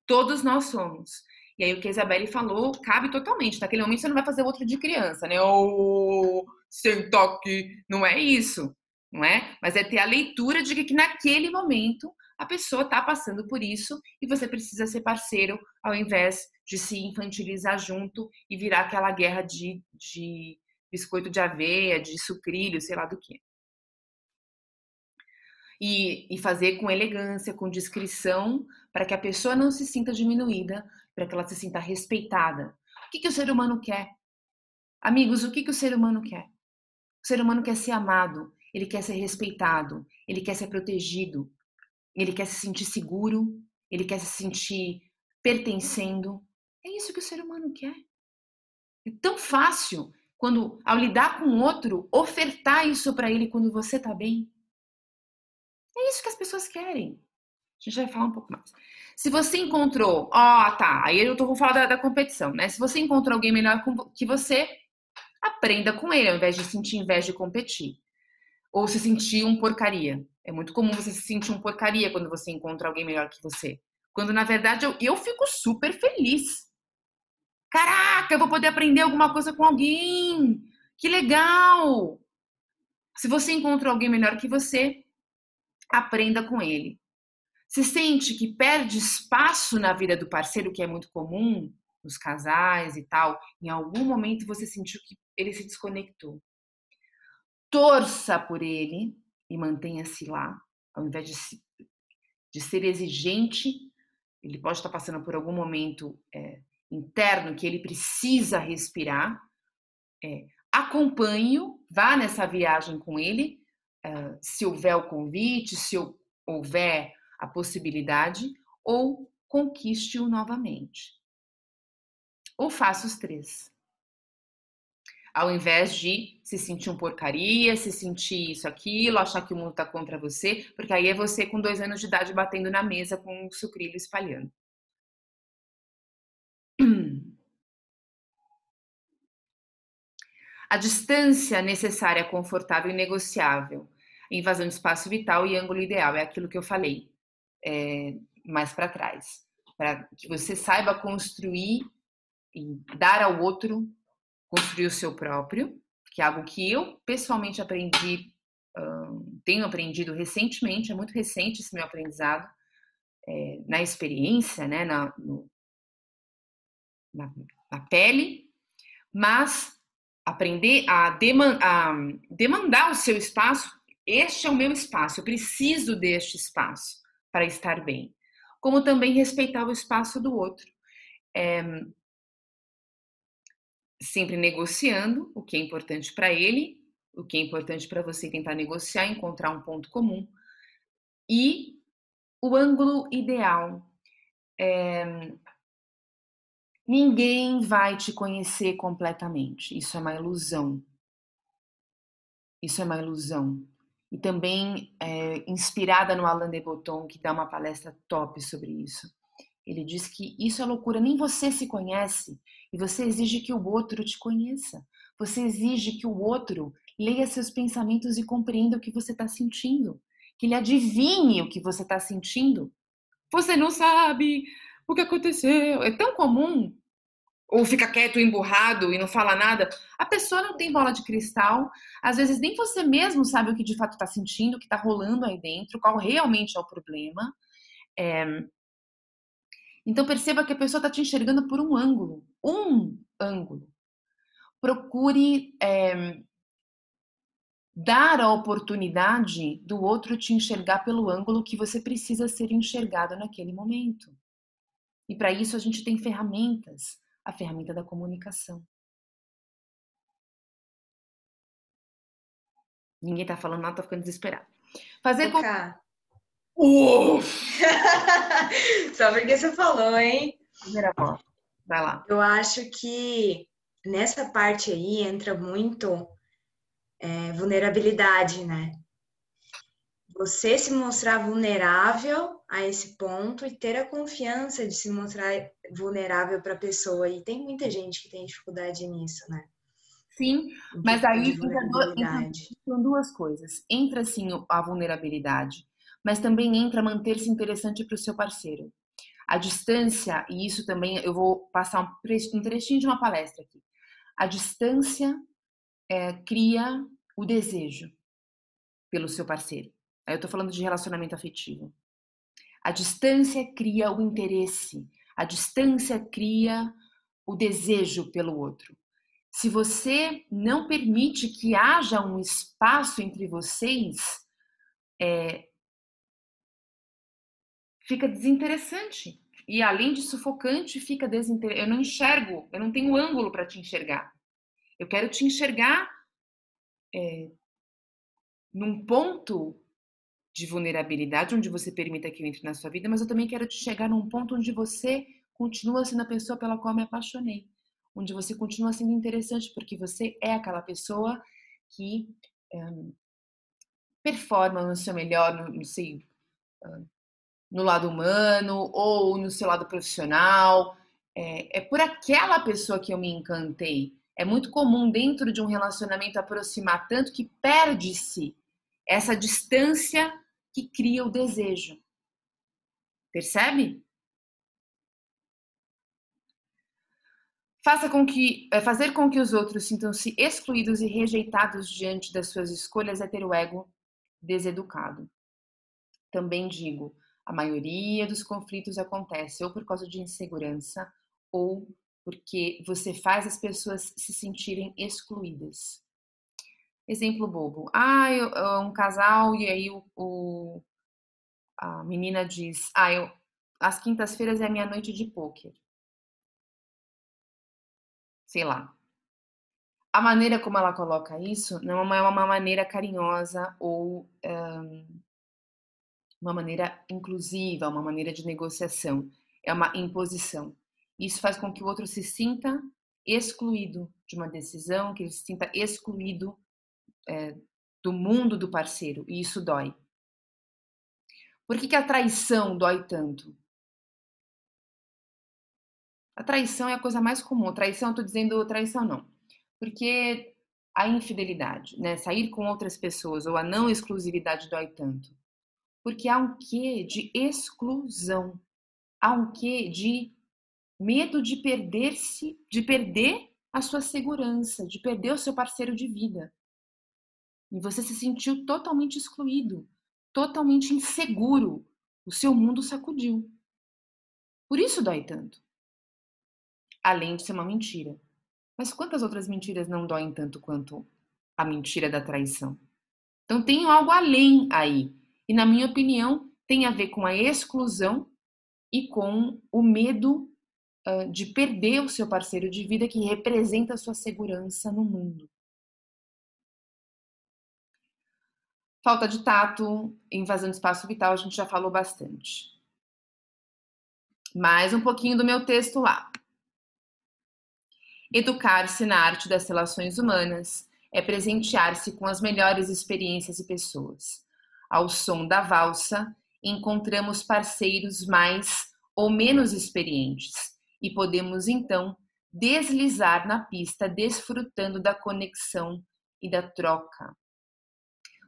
[SPEAKER 1] Todos nós somos. E aí o que a Isabelle falou cabe totalmente. Naquele momento você não vai fazer outro de criança, né? Ou sem toque. Não é isso, não é? Mas é ter a leitura de que naquele momento a pessoa está passando por isso e você precisa ser parceiro ao invés de se infantilizar junto e virar aquela guerra de biscoito de aveia, de sucrilho, sei lá do que. E fazer com elegância, com discrição, para que a pessoa não se sinta diminuída, para que ela se sinta respeitada. O que o ser humano quer? Amigos, o que o ser humano quer? O ser humano quer ser amado, ele quer ser respeitado, ele quer ser protegido, ele quer se sentir seguro, ele quer se sentir pertencendo. É isso que o ser humano quer. É tão fácil, ao lidar com o outro, ofertar isso para ele quando você está bem. É isso que as pessoas querem. A gente vai falar um pouco mais. Se você encontrou, tá, aí eu vou falar da competição, né? Se você encontrou alguém melhor que você, aprenda com ele, ao invés de sentir inveja de competir. Ou se sentir um porcaria. É muito comum você se sentir um porcaria quando você encontra alguém melhor que você. Quando, na verdade, eu fico super feliz. Caraca, eu vou poder aprender alguma coisa com alguém. Que legal! Se você encontrou alguém melhor que você, aprenda com ele. Se sente que perde espaço na vida do parceiro, que é muito comum nos casais e tal, em algum momento você sentiu que ele se desconectou. Torça por ele e mantenha-se lá, ao invés de ser exigente. Ele pode estar passando por algum momento interno que ele precisa respirar. Acompanhe-o, vá nessa viagem com ele, se houver o convite, se houver a possibilidade, ou conquiste-o novamente. Ou faça os três. Ao invés de se sentir um porcaria, se sentir isso, aquilo, achar que o mundo tá contra você, porque aí é você com 2 anos de idade batendo na mesa com um sucrilho espalhando. A distância necessária, confortável e negociável. Invasão de espaço vital e ângulo ideal. É aquilo que eu falei mais para trás. Para que você saiba construir e dar ao outro, construir o seu próprio, que é algo que eu pessoalmente aprendi, tenho aprendido recentemente, é muito recente esse meu aprendizado, na experiência, né, na pele, mas aprender a demandar o seu espaço. Este é o meu espaço, eu preciso deste espaço para estar bem. Como também respeitar o espaço do outro. Sempre negociando o que é importante para ele, o que é importante para você, tentar negociar, encontrar um ponto comum. E o ângulo ideal. Ninguém vai te conhecer completamente. Isso é uma ilusão. Isso é uma ilusão. E também inspirada no Alain de Botton, que dá uma palestra top sobre isso. Ele diz que isso é loucura, nem você se conhece e você exige que o outro te conheça. Você exige que o outro leia seus pensamentos e compreenda o que você está sentindo, que ele adivinhe o que você está sentindo. Você não sabe o que aconteceu. É tão comum ou fica quieto, emburrado e não fala nada, a pessoa não tem bola de cristal. Às vezes nem você mesmo sabe o que de fato está sentindo, o que está rolando aí dentro, qual realmente é o problema. Então perceba que a pessoa está te enxergando por um ângulo. Um ângulo. Procure dar a oportunidade do outro te enxergar pelo ângulo que você precisa ser enxergado naquele momento. E para isso a gente tem ferramentas. A ferramenta da comunicação. Ninguém tá falando nada, tô ficando desesperado. Fazer com...
[SPEAKER 3] Só porque você falou, hein?
[SPEAKER 1] Primeira voz. Vai lá.
[SPEAKER 3] Eu acho que nessa parte aí entra muito vulnerabilidade, né? Você se mostrar vulnerável a esse ponto e ter a confiança de se mostrar vulnerável para a pessoa. E tem muita gente que tem dificuldade nisso, né?
[SPEAKER 1] Sim, mas aí
[SPEAKER 3] entram
[SPEAKER 1] duas coisas. Entra sim a vulnerabilidade, mas também entra manter-se interessante para o seu parceiro. A distância, e isso também eu vou passar um trechinho de uma palestra aqui. A distância cria o desejo pelo seu parceiro. Aí eu tô falando de relacionamento afetivo. A distância cria o interesse. A distância cria o desejo pelo outro. Se você não permite que haja um espaço entre vocês, fica desinteressante. E além de sufocante, fica desinteressante. Eu não enxergo, eu não tenho ângulo para te enxergar. Eu quero te enxergar num ponto de vulnerabilidade, onde você permita que eu entre na sua vida, mas eu também quero te chegar num ponto onde você continua sendo a pessoa pela qual me apaixonei. Onde você continua sendo interessante, porque você é aquela pessoa que performa no seu melhor, no lado humano ou no seu lado profissional. É por aquela pessoa que eu me encantei. É muito comum dentro de um relacionamento aproximar tanto que perde-se essa distância que cria o desejo. Percebe? Fazer com que os outros sintam-se excluídos e rejeitados diante das suas escolhas é ter o ego deseducado. Também digo, a maioria dos conflitos acontece ou por causa de insegurança ou porque você faz as pessoas se sentirem excluídas. Exemplo bobo. Um casal e aí a menina diz, às quintas-feiras é a minha noite de pôquer. Sei lá. A maneira como ela coloca isso não é uma maneira carinhosa ou uma maneira inclusiva, uma maneira de negociação. É uma imposição. Isso faz com que o outro se sinta excluído de uma decisão, que ele se sinta excluído do mundo do parceiro. E isso dói. Por que a traição dói tanto? A traição é a coisa mais comum. Traição, eu tô dizendo traição não. Porque a infidelidade, né? Sair com outras pessoas ou a não exclusividade dói tanto. Porque há um quê de exclusão. Há um quê de medo de perder-se, de perder a sua segurança, de perder o seu parceiro de vida. E você se sentiu totalmente excluído, totalmente inseguro. O seu mundo sacudiu. Por isso dói tanto. Além de ser uma mentira. Mas quantas outras mentiras não doem tanto quanto a mentira da traição? Então tem algo além aí. E na minha opinião, tem a ver com a exclusão e com o medo de perder o seu parceiro de vida que representa a sua segurança no mundo. Falta de tato, invasão de espaço vital, a gente já falou bastante. Mais um pouquinho do meu texto lá. Educar-se na arte das relações humanas é presentear-se com as melhores experiências e pessoas. Ao som da valsa, encontramos parceiros mais ou menos experientes e podemos então deslizar na pista desfrutando da conexão e da troca.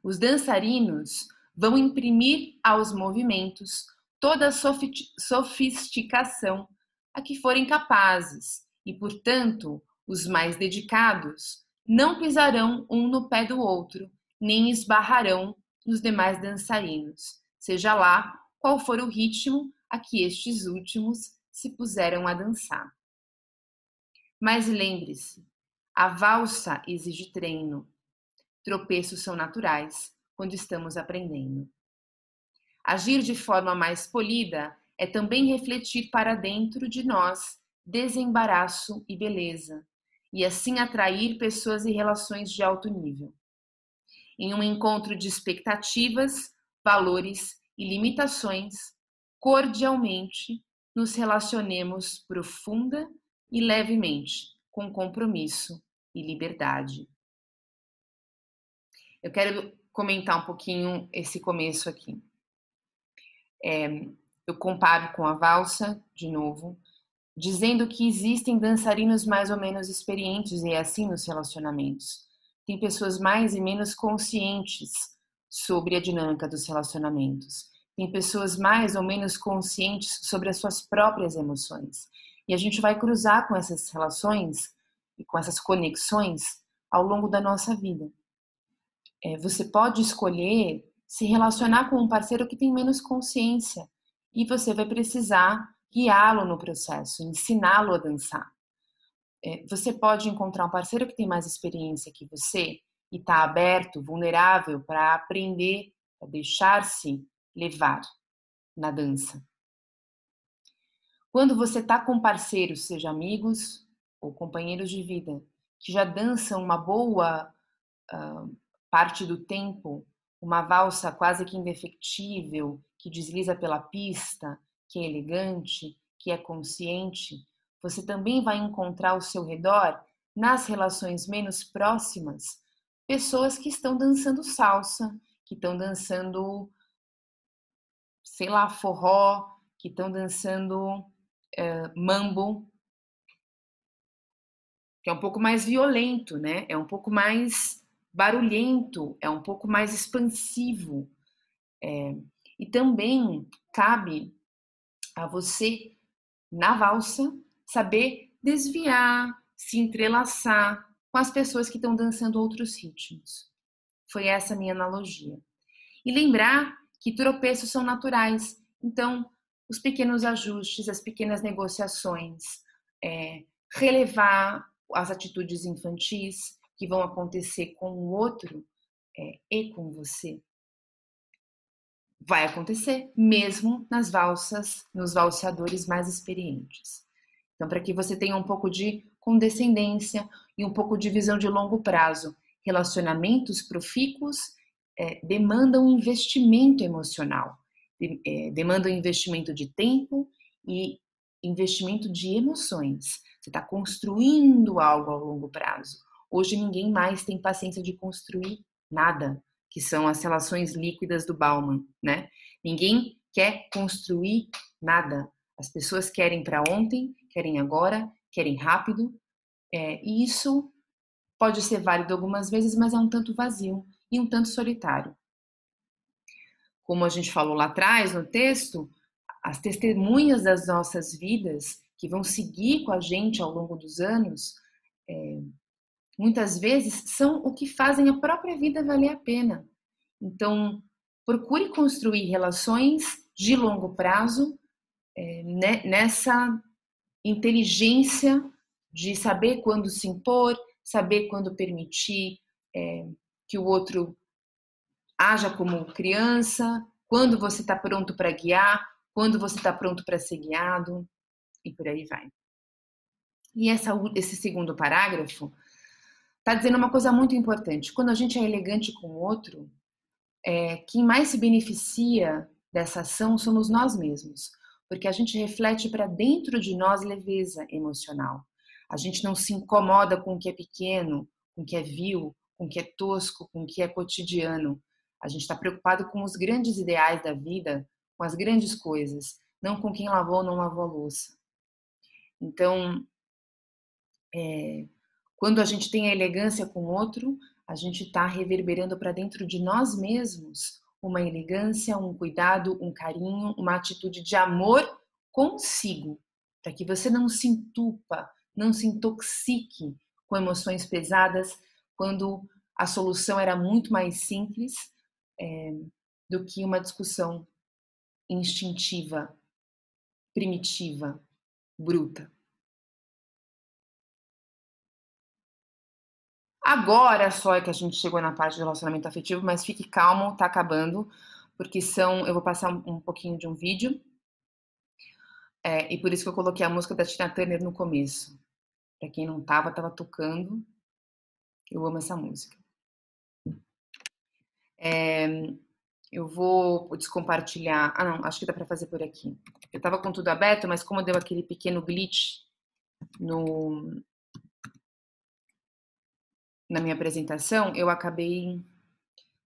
[SPEAKER 1] Os dançarinos vão imprimir aos movimentos toda a sofisticação a que forem capazes e, portanto, os mais dedicados não pisarão um no pé do outro, nem esbarrarão nos demais dançarinos, seja lá qual for o ritmo a que estes últimos se puseram a dançar. Mas lembre-se, a valsa exige treino. Tropeços são naturais quando estamos aprendendo. Agir de forma mais polida é também refletir para dentro de nós desembaraço e beleza, e assim atrair pessoas e relações de alto nível. Em um encontro de expectativas, valores e limitações, cordialmente nos relacionemos profunda e levemente, com compromisso e liberdade. Eu quero comentar um pouquinho esse começo aqui. Eu comparo com a valsa, de novo, dizendo que existem dançarinos mais ou menos experientes e é assim nos relacionamentos. Tem pessoas mais e menos conscientes sobre a dinâmica dos relacionamentos. Tem pessoas mais ou menos conscientes sobre as suas próprias emoções. E a gente vai cruzar com essas relações e com essas conexões ao longo da nossa vida. Você pode escolher se relacionar com um parceiro que tem menos consciência e você vai precisar guiá-lo no processo, ensiná-lo a dançar. Você pode encontrar um parceiro que tem mais experiência que você e está aberto, vulnerável para aprender, para deixar-se levar na dança. Quando você está com parceiros, seja amigos ou companheiros de vida, que já dançam uma boa parte do tempo, uma valsa quase que indefectível, que desliza pela pista, que é elegante, que é consciente, você também vai encontrar ao seu redor, nas relações menos próximas, pessoas que estão dançando salsa, que estão dançando, sei lá, forró, que estão dançando mambo, que é um pouco mais violento, né? É um pouco mais barulhento, é um pouco mais expansivo. E também cabe a você, na valsa, saber desviar, se entrelaçar com as pessoas que estão dançando outros ritmos. Foi essa a minha analogia. E lembrar que tropeços são naturais. Então, os pequenos ajustes, as pequenas negociações, relevar as atitudes infantis que vão acontecer com o outro e com você. Vai acontecer mesmo nas valsas, nos valseadores mais experientes. Então, para que você tenha um pouco de condescendência e um pouco de visão de longo prazo, relacionamentos profícuos demandam investimento emocional, demandam investimento de tempo e investimento de emoções. Você está construindo algo ao longo prazo. Hoje ninguém mais tem paciência de construir nada, que são as relações líquidas do Bauman, né? Ninguém quer construir nada. As pessoas querem para ontem, querem agora, querem rápido. E isso pode ser válido algumas vezes, mas é um tanto vazio e um tanto solitário. Como a gente falou lá atrás no texto, as testemunhas das nossas vidas que vão seguir com a gente ao longo dos anos, muitas vezes são o que fazem a própria vida valer a pena. Então, procure construir relações de longo prazo nessa inteligência de saber quando se impor, saber quando permitir que o outro haja como criança, quando você está pronto para guiar, quando você está pronto para ser guiado, e por aí vai. E esse segundo parágrafo está dizendo uma coisa muito importante. Quando a gente é elegante com o outro, quem mais se beneficia dessa ação somos nós mesmos, porque a gente reflete para dentro de nós leveza emocional. A gente não se incomoda com o que é pequeno, com o que é vil, com o que é tosco, com o que é cotidiano. A gente está preocupado com os grandes ideais da vida, com as grandes coisas, não com quem lavou ou não lavou a louça. Então, quando a gente tem a elegância com o outro, a gente está reverberando para dentro de nós mesmos uma elegância, um cuidado, um carinho, uma atitude de amor consigo, para que você não se entupa, não se intoxique com emoções pesadas quando a solução era muito mais simples do que uma discussão instintiva, primitiva, bruta. Agora só é que a gente chegou na parte do relacionamento afetivo, mas fique calmo, tá acabando, porque eu vou passar um pouquinho de um vídeo, e por isso que eu coloquei a música da Tina Turner no começo. Para quem não tava tocando. Eu amo essa música. Eu vou descompartilhar. Ah, não, acho que dá para fazer por aqui. Eu tava com tudo aberto, mas como deu aquele pequeno glitch na minha apresentação, eu acabei...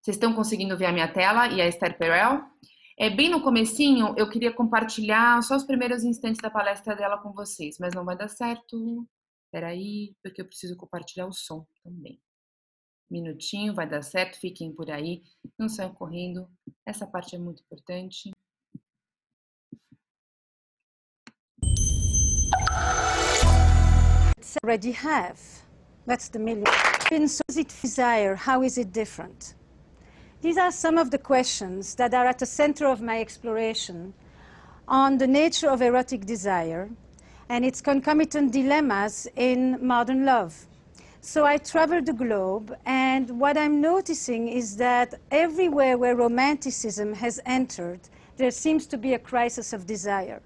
[SPEAKER 1] Vocês estão conseguindo ver a minha tela e a Esther Perel? Bem no comecinho, eu queria compartilhar só os primeiros instantes da palestra dela com vocês, mas não vai dar certo. Peraí, porque eu preciso compartilhar o som também. Minutinho, vai dar certo, fiquem por aí, não saiam correndo, essa parte é muito importante.
[SPEAKER 4] Already have. That's the million. So is it desire? How is it different? These are some of the questions that are at the center of my exploration on the nature of erotic desire and its concomitant dilemmas in modern love. So I traveled the globe, and what I'm noticing is that everywhere where romanticism has entered, there seems to be a crisis of desire.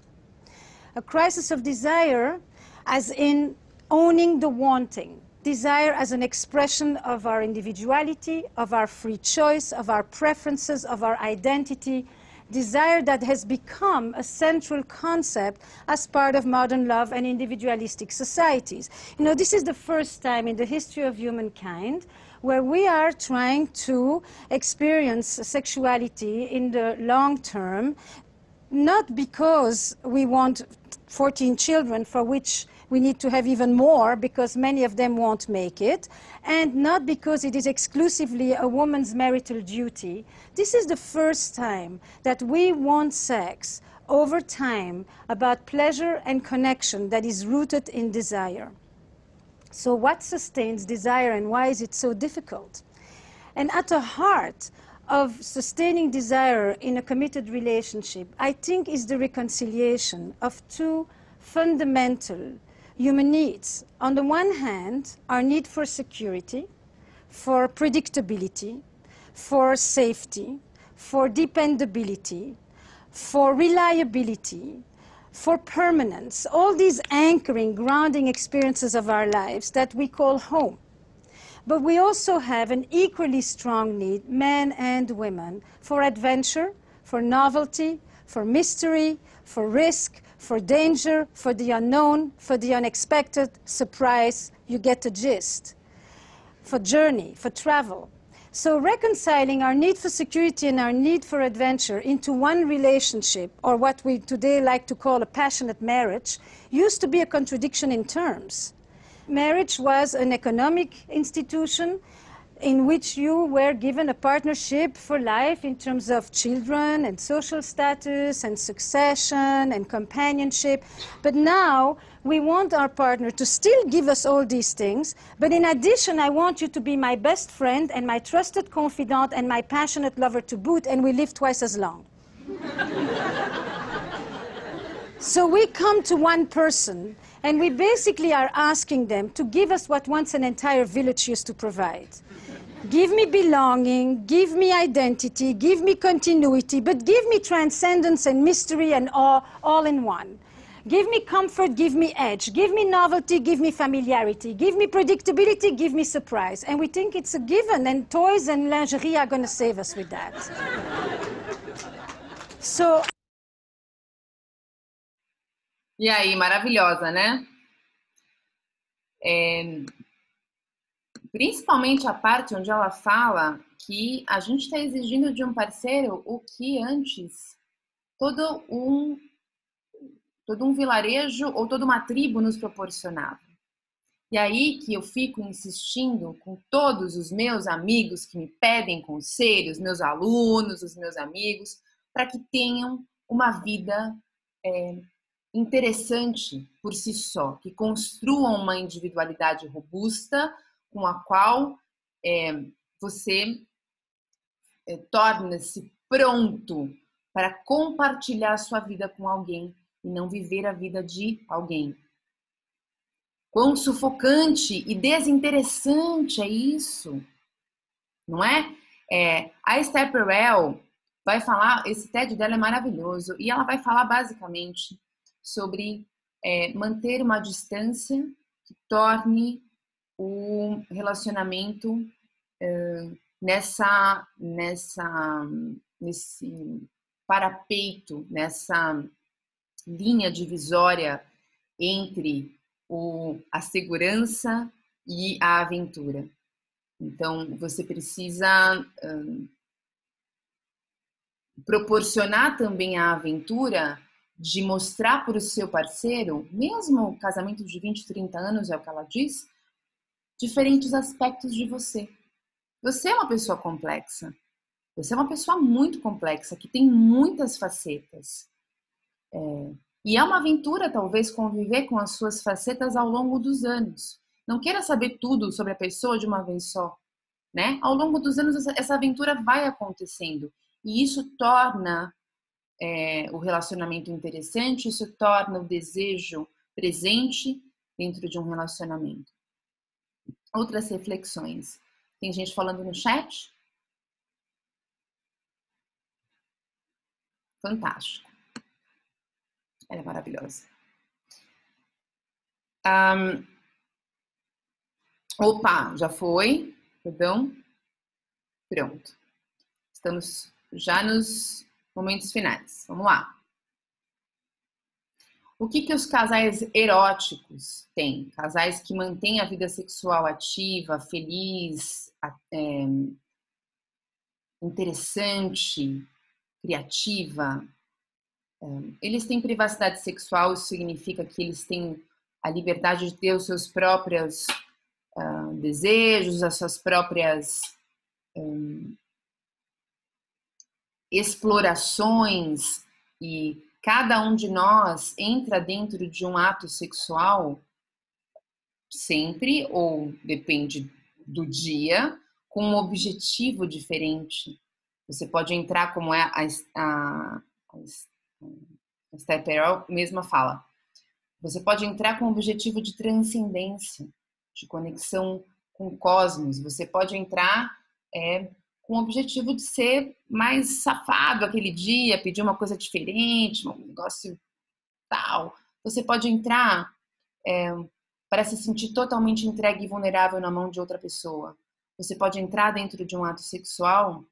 [SPEAKER 4] A crisis of desire as in owning the wanting. Desire as an expression of our individuality, of our free choice, of our preferences, of our identity. Desire that has become a central concept as part of modern love and individualistic societies. You know, this is the first time in the history of humankind where we are trying to experience sexuality in the long term, not because we want 14 children for which we need to have even more because many of them won't make it, and not because it is exclusively a woman's marital duty. This is the first time that we want sex over time about pleasure and connection that is rooted in desire. So what sustains desire and why is it so difficult? And at the heart of sustaining desire in a committed relationship, I think, is the reconciliation of two fundamental human needs. On the one hand, our need for security, for predictability, for safety, for dependability, for reliability, for permanence, all these anchoring, grounding experiences of our lives that we call home. But we also have an equally strong need, men and women, for adventure, for novelty, for mystery, for risk, for danger, for the unknown, for the unexpected, surprise, you get the gist, for journey, for travel. So reconciling our need for security and our need for adventure into one relationship, or what we today like to call a passionate marriage, used to be a contradiction in terms. Marriage was an economic institution in which you were given a partnership for life in terms of children and social status and succession and companionship. But now we want our partner to still give us all these things, but in addition, I want you to be my best friend and my trusted confidant and my passionate lover to boot, and we live twice as long. So we come to one person, and we basically are asking them to give us what once an entire village used to provide. Give me belonging, give me identity, give me continuity, but give me transcendence and mystery and awe all in one. Give me comfort, give me edge, give me novelty, give me familiarity, give me predictability, give me surprise. And we think it's a given, and toys and lingerie are going to save us with that. So...
[SPEAKER 1] E aí, maravilhosa, né? Principalmente a parte onde ela fala que a gente está exigindo de um parceiro o que antes todo um vilarejo ou toda uma tribo nos proporcionava. E aí que eu fico insistindo com todos os meus amigos que me pedem conselhos, meus alunos, os meus amigos, para que tenham uma vida interessante por si só, que construam uma individualidade robusta com a qual você torna-se pronto para compartilhar a sua vida com alguém e não viver a vida de alguém. Quão sufocante e desinteressante é isso, não é? A Esther Perel vai falar, esse TED dela é maravilhoso, e ela vai falar basicamente sobre manter uma distância que torne o relacionamento nesse parapeito, nessa linha divisória entre a segurança e a aventura. Então, você precisa proporcionar também a aventura de mostrar para o seu parceiro, mesmo o casamento de 20, 30 anos, é o que ela diz, diferentes aspectos de você. Você é uma pessoa complexa. Você é uma pessoa muito complexa, que tem muitas facetas. E é uma aventura, talvez, conviver com as suas facetas ao longo dos anos. Não queira saber tudo sobre a pessoa de uma vez só, né? Ao longo dos anos, essa aventura vai acontecendo. E isso torna o relacionamento interessante, isso torna o desejo presente dentro de um relacionamento. Outras reflexões. Tem gente falando no chat? Fantástico. Ela é maravilhosa. Opa, já foi. Perdão. Pronto. Estamos já nos momentos finais. Vamos lá. O que os casais eróticos têm? Casais que mantêm a vida sexual ativa, feliz, interessante, criativa. Eles têm privacidade sexual, isso significa que eles têm a liberdade de ter os seus próprios desejos, as suas próprias explorações, e cada um de nós entra dentro de um ato sexual sempre, ou depende do dia, com um objetivo diferente. Você pode entrar, como é a Esther Perel mesma fala, você pode entrar com o objetivo de transcendência, de conexão com o cosmos. Você pode entrar com o objetivo de ser mais safado aquele dia, pedir uma coisa diferente, um negócio tal. Você pode entrar para se sentir totalmente entregue e vulnerável na mão de outra pessoa. Você pode entrar dentro de um ato sexual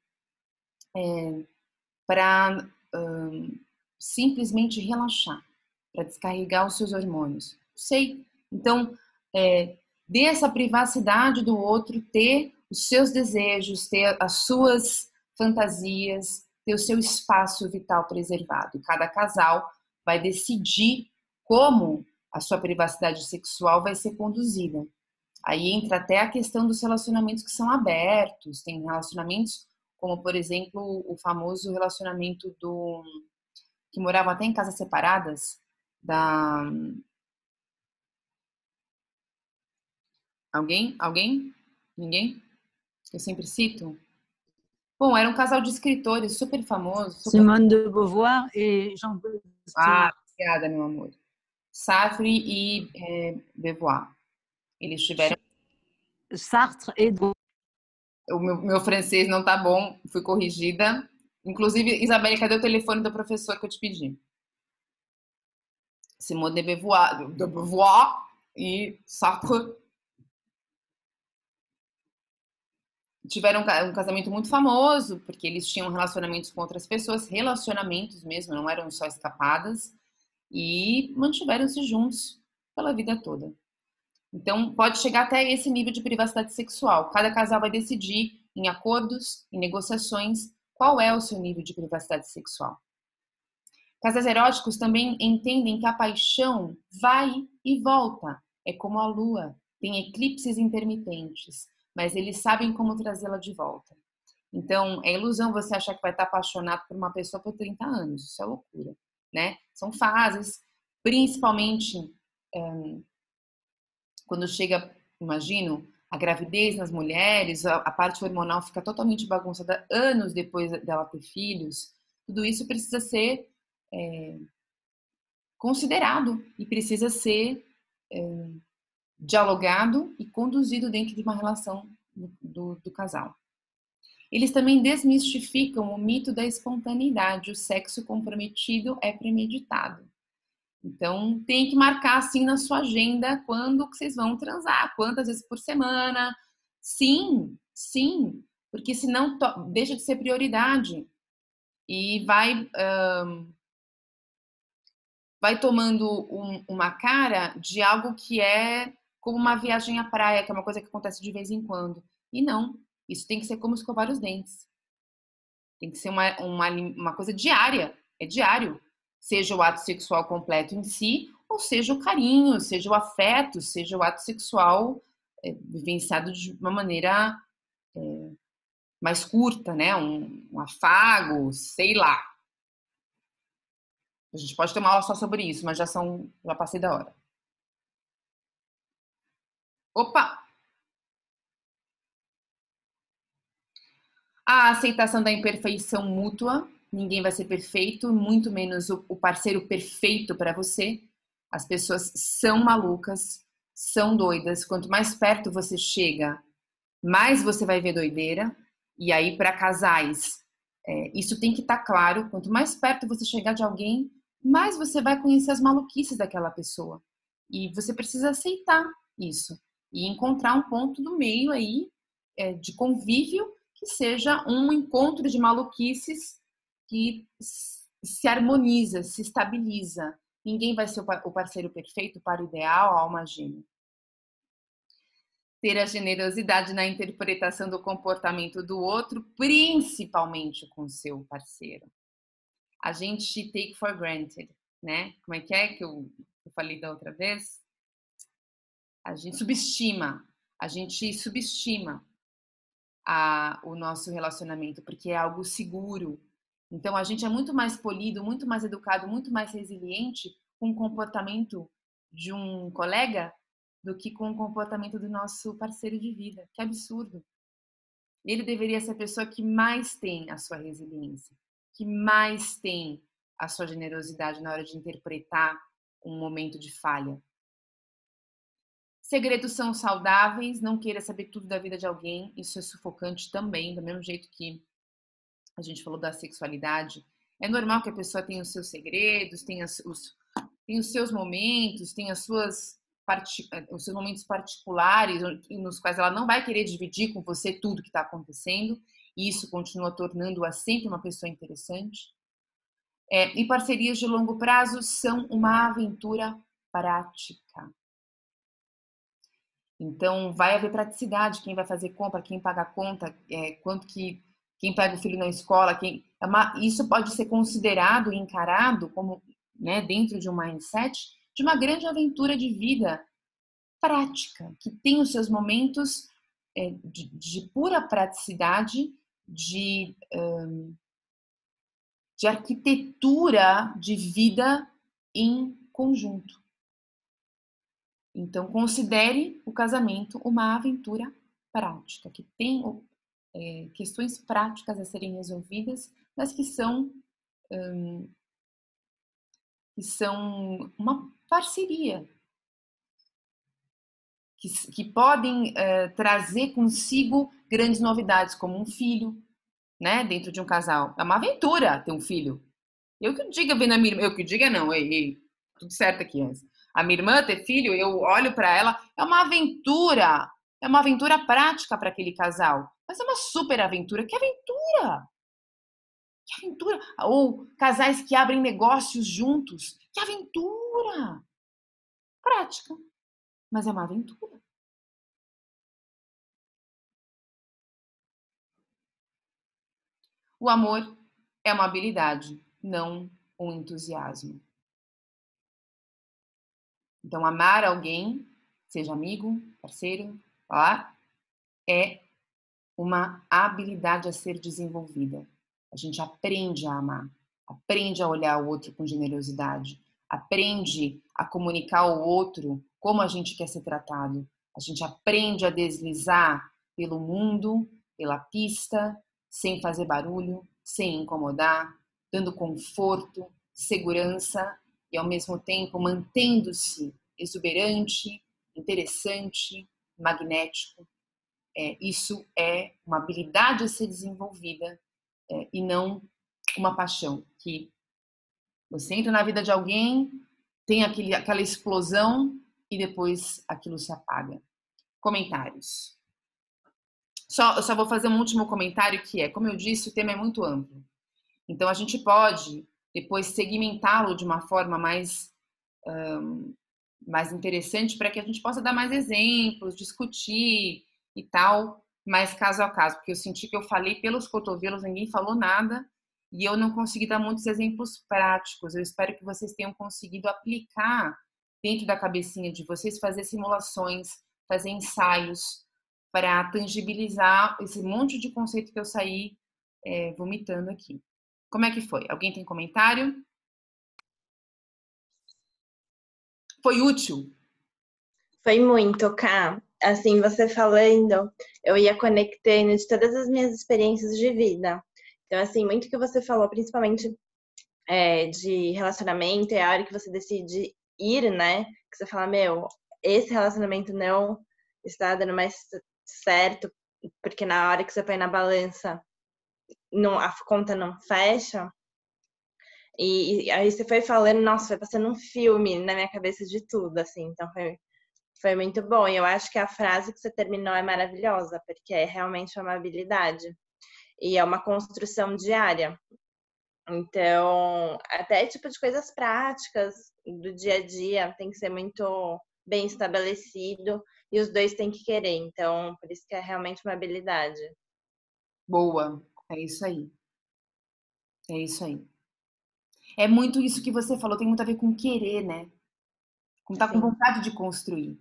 [SPEAKER 1] para simplesmente relaxar, para descarregar os seus hormônios. Sei. Então, dê essa privacidade do outro, ter os seus desejos, ter as suas fantasias, ter o seu espaço vital preservado. E cada casal vai decidir como a sua privacidade sexual vai ser conduzida. Aí entra até a questão dos relacionamentos que são abertos. Tem relacionamentos como, por exemplo, o famoso relacionamento que moravam até em casas separadas, Alguém? Ninguém? Eu sempre cito. Bom, era um casal de escritores super famoso.
[SPEAKER 5] Simone de Beauvoir e Jean-Paul Sartre.
[SPEAKER 1] Obrigada, meu amor. Sartre e Beauvoir. Eles tiveram...
[SPEAKER 5] Sartre e...
[SPEAKER 1] O meu francês não tá bom, fui corrigida. Inclusive, Isabelle, cadê o telefone do professor que eu te pedi? Simone de Beauvoir e Sartre tiveram um casamento muito famoso, porque eles tinham relacionamentos com outras pessoas, relacionamentos mesmo, não eram só escapadas, e mantiveram-se juntos pela vida toda. Então, pode chegar até esse nível de privacidade sexual. Cada casal vai decidir, em acordos, em negociações, qual é o seu nível de privacidade sexual. Casais eróticos também entendem que a paixão vai e volta. É como a lua, tem eclipses intermitentes, mas eles sabem como trazê-la de volta. Então, é ilusão você achar que vai estar apaixonado por uma pessoa por 30 anos. Isso é loucura, né? São fases, principalmente quando chega, imagino, a gravidez nas mulheres, a parte hormonal fica totalmente bagunçada anos depois dela ter filhos. Tudo isso precisa ser considerado e precisa ser dialogado e conduzido dentro de uma relação do casal. Eles também desmistificam o mito da espontaneidade. O sexo comprometido é premeditado. Então, tem que marcar assim na sua agenda quando que vocês vão transar, quantas vezes por semana. Sim, sim, porque senão deixa de ser prioridade e vai tomando uma cara de algo que é como uma viagem à praia, que é uma coisa que acontece de vez em quando. E não, isso tem que ser como escovar os dentes. Tem que ser uma coisa diária, é diário. Seja o ato sexual completo em si, ou seja o carinho, seja o afeto, seja o ato sexual vivenciado de uma maneira mais curta, né? Um afago, sei lá. A gente pode ter uma aula só sobre isso, mas já passei da hora. Opa! A aceitação da imperfeição mútua. Ninguém vai ser perfeito, muito menos o parceiro perfeito para você. As pessoas são malucas, são doidas. Quanto mais perto você chega, mais você vai ver doideira. E aí, para casais, isso tem que estar claro. Quanto mais perto você chegar de alguém, mais você vai conhecer as maluquices daquela pessoa. E você precisa aceitar isso. E encontrar um ponto do meio aí, de convívio, que seja um encontro de maluquices que se harmoniza, se estabiliza. Ninguém vai ser o parceiro perfeito para o ideal, a alma gêmea. Ter a generosidade na interpretação do comportamento do outro, principalmente com o seu parceiro. A gente take for granted, né? Como é que eu falei da outra vez? A gente subestima o nosso relacionamento, porque é algo seguro. Então, a gente é muito mais polido, muito mais educado, muito mais resiliente com o comportamento de um colega do que com o comportamento do nosso parceiro de vida. Que absurdo. Ele deveria ser a pessoa que mais tem a sua resiliência, que mais tem a sua generosidade na hora de interpretar um momento de falha. Segredos são saudáveis, não queira saber tudo da vida de alguém, isso é sufocante também, do mesmo jeito que a gente falou da sexualidade. É normal que a pessoa tenha os seus segredos, tenha os seus momentos, tenha os seus momentos particulares, nos quais ela não vai querer dividir com você tudo que está acontecendo, e isso continua tornando-a sempre uma pessoa interessante. E parcerias de longo prazo são uma aventura prática. Então, vai haver praticidade, quem vai fazer compra, quem paga a conta, quem pega o filho na escola, isso pode ser considerado e encarado como, né, dentro de um mindset, de uma grande aventura de vida prática, que tem os seus momentos de pura praticidade, de arquitetura de vida em conjunto. Então, considere o casamento uma aventura prática, que tem questões práticas a serem resolvidas, mas que são uma parceria, que podem trazer consigo grandes novidades, como um filho, né, dentro de um casal. É uma aventura ter um filho. Eu que diga, vendo a minha irmã, eu que diga não, ei, tudo certo aqui antes. A minha irmã ter filho, eu olho para ela, é uma aventura prática para aquele casal, mas é uma super aventura. Que aventura! Que aventura! Ou casais que abrem negócios juntos, que aventura! Prática, mas é uma aventura. O amor é uma habilidade, não um entusiasmo. Então, amar alguém, seja amigo, parceiro, é uma habilidade a ser desenvolvida. A gente aprende a amar, aprende a olhar o outro com generosidade, aprende a comunicar ao outro como a gente quer ser tratado. A gente aprende a deslizar pelo mundo, pela pista, sem fazer barulho, sem incomodar, dando conforto, segurança e, ao mesmo tempo, mantendo-se exuberante, interessante, magnético. Isso é uma habilidade a ser desenvolvida e não uma paixão. Que você entra na vida de alguém, tem aquela explosão e depois aquilo se apaga. Comentários. Eu só vou fazer um último comentário que é, como eu disse, o tema é muito amplo. Então, a gente pode depois segmentá-lo de uma forma mais interessante para que a gente possa dar mais exemplos, discutir e tal, mais caso a caso. Porque eu senti que eu falei pelos cotovelos, ninguém falou nada e eu não consegui dar muitos exemplos práticos. Eu espero que vocês tenham conseguido aplicar dentro da cabecinha de vocês, fazer simulações, fazer ensaios para tangibilizar esse monte de conceito que eu saí vomitando aqui. Como é que foi? Alguém tem comentário? Foi útil?
[SPEAKER 3] Foi muito, Ká. Assim, você falando, eu ia conectando de todas as minhas experiências de vida. Então, assim, muito que você falou, principalmente de relacionamento, é a hora que você decide ir, né? Que você fala, meu, esse relacionamento não está dando mais certo, porque na hora que você põe na balança, a conta não fecha. E aí você foi falando, nossa, foi passando um filme na minha cabeça de tudo, assim. Então foi muito bom. E eu acho que a frase que você terminou é maravilhosa, porque é realmente uma habilidade. E é uma construção diária. Então, até tipo de coisas práticas do dia a dia tem que ser muito bem estabelecido e os dois têm que querer. Então, por isso que é realmente uma habilidade.
[SPEAKER 1] Boa, é isso aí. É isso aí. É muito isso que você falou, tem muito a ver com querer, né? Com estar com vontade de construir.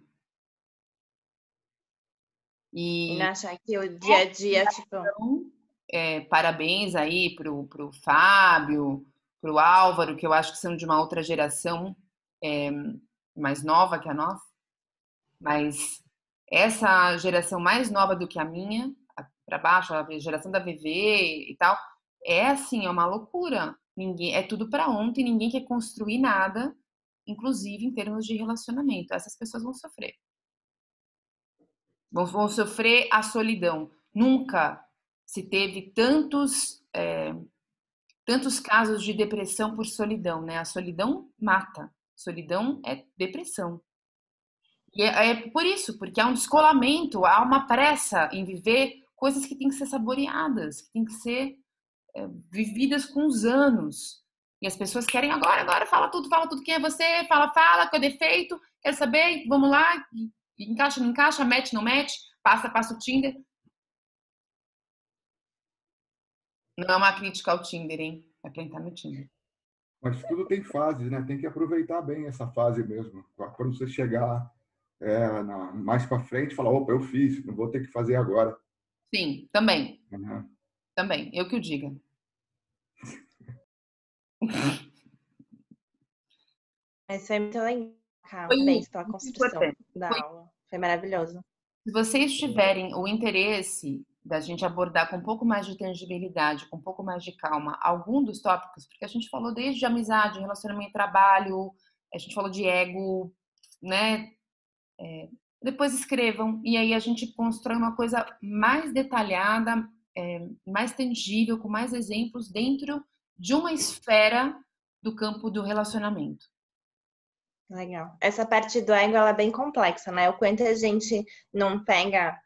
[SPEAKER 3] E não achar que o dia a dia, tipo...
[SPEAKER 1] parabéns aí pro Fábio, pro Álvaro, que eu acho que são de uma outra geração mais nova que a nossa. Mas essa geração mais nova do que a minha, para baixo, a geração da VV e tal, assim, é uma loucura. É tudo para ontem, ninguém quer construir nada, inclusive em termos de relacionamento. Essas pessoas vão sofrer. Vão sofrer a solidão. Nunca se teve tantos casos de depressão por solidão, né? A solidão mata. Solidão é depressão. E é por isso, porque há um descolamento, há uma pressa em viver coisas que têm que ser saboreadas, que têm que ser vividas com os anos. E as pessoas querem agora, fala tudo, quem é você, fala, qual é o defeito, quer saber, vamos lá, encaixa, não encaixa, match, não match, passa o Tinder. Não é uma crítica ao Tinder, hein? É pra entrar no Tinder.
[SPEAKER 6] Mas tudo tem fases, né? Tem que aproveitar bem essa fase mesmo. Quando você chegar mais para frente, falar, opa, eu fiz, não vou ter que fazer agora.
[SPEAKER 1] Sim, também.
[SPEAKER 6] Uhum.
[SPEAKER 1] Também, eu que o diga.
[SPEAKER 3] Mas foi muito legal. Parabéns pela construção da aula. Foi maravilhoso.
[SPEAKER 1] Se vocês tiverem o interesse da gente abordar com um pouco mais de tangibilidade, com um pouco mais de calma, algum dos tópicos, porque a gente falou desde amizade, relacionamento, trabalho, a gente falou de ego, né? Depois escrevam e aí a gente constrói uma coisa mais detalhada, mais tangível, com mais exemplos dentro de uma esfera do campo do relacionamento.
[SPEAKER 3] Legal. Essa parte do ego, ela é bem complexa, né? O quanto a gente não pega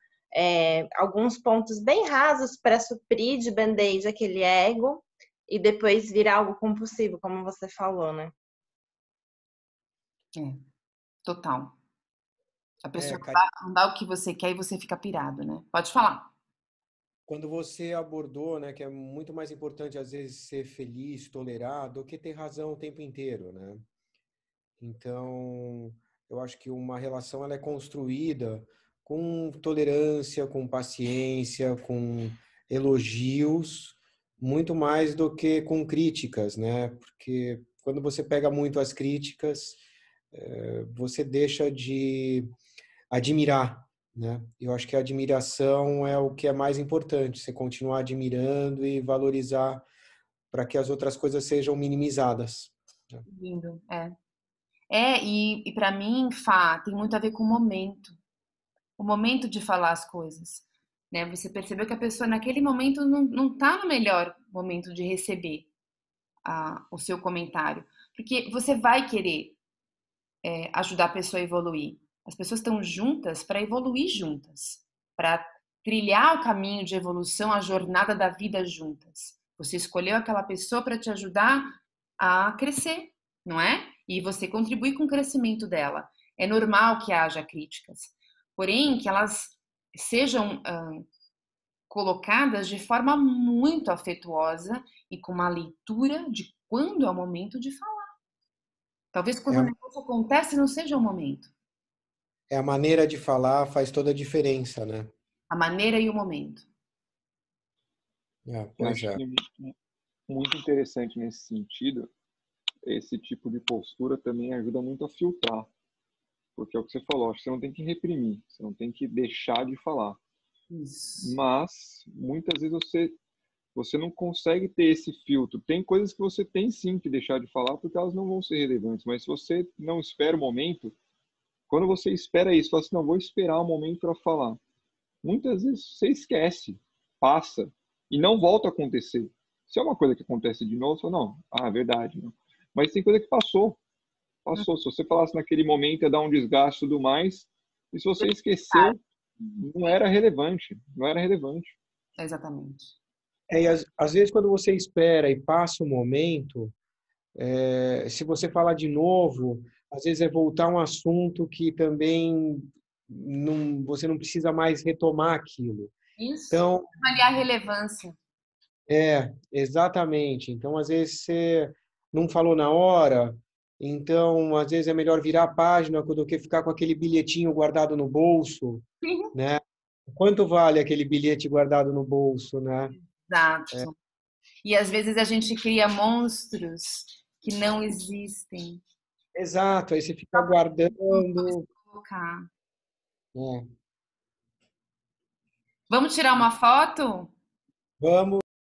[SPEAKER 3] alguns pontos bem rasos para suprir de band-aid aquele ego e depois virar algo compulsivo, como você falou, né?
[SPEAKER 1] Total. A pessoa não dá o que você quer e você fica pirado, né? Pode falar.
[SPEAKER 7] Quando você abordou, né, que é muito mais importante às vezes ser feliz, tolerar, do que ter razão o tempo inteiro, né? Então, eu acho que uma relação ela é construída com tolerância, com paciência, com elogios, muito mais do que com críticas, né? Porque quando você pega muito as críticas, você deixa de admirar, né? Eu acho que a admiração é o que é mais importante, você continuar admirando e valorizar para que as outras coisas sejam minimizadas.
[SPEAKER 1] Lindo, é. E para mim, Fá, tem muito a ver com o momento de falar as coisas, né? Você percebeu que a pessoa naquele momento não tá no melhor momento de receber o seu comentário, porque você vai querer ajudar a pessoa a evoluir. As pessoas estão juntas para evoluir juntas, para trilhar o caminho de evolução, a jornada da vida juntas. Você escolheu aquela pessoa para te ajudar a crescer, não é? E você contribui com o crescimento dela. É normal que haja críticas, porém que elas sejam colocadas de forma muito afetuosa e com uma leitura de quando é o momento de falar. Talvez quando o negócio acontece não seja o momento.
[SPEAKER 7] A maneira de falar faz toda a diferença, né?
[SPEAKER 1] A maneira e o momento.
[SPEAKER 2] Eu acho que muito interessante nesse sentido, esse tipo de postura também ajuda muito a filtrar. Porque é o que você falou, acho que você não tem que reprimir, você não tem que deixar de falar.
[SPEAKER 1] Isso.
[SPEAKER 2] Mas, muitas vezes você não consegue ter esse filtro. Tem coisas que você tem sim que deixar de falar porque elas não vão ser relevantes. Mas se você não espera o momento, quando você espera isso, fala assim, não, vou esperar o momento para falar. Muitas vezes você esquece, passa e não volta a acontecer. Se é uma coisa que acontece de novo, você fala, não, é verdade. Não. Mas tem coisa que passou. Se você falasse naquele momento ia dar um desgaste e tudo mais, e se você esqueceu, não era relevante.
[SPEAKER 1] Exatamente.
[SPEAKER 7] E às vezes quando você espera e passa o momento, se você falar de novo, às vezes é voltar a um assunto que também você não precisa mais retomar aquilo.
[SPEAKER 1] Isso,
[SPEAKER 7] então,
[SPEAKER 1] avaliar a relevância.
[SPEAKER 7] Exatamente. Então, às vezes você não falou na hora, então às vezes é melhor virar a página do que ficar com aquele bilhetinho guardado no bolso, né? Quanto vale aquele bilhete guardado no bolso, né?
[SPEAKER 1] Exato. E às vezes a gente cria monstros que não existem.
[SPEAKER 7] Exato, aí você fica guardando.
[SPEAKER 1] Vamos tirar uma foto?
[SPEAKER 7] Vamos.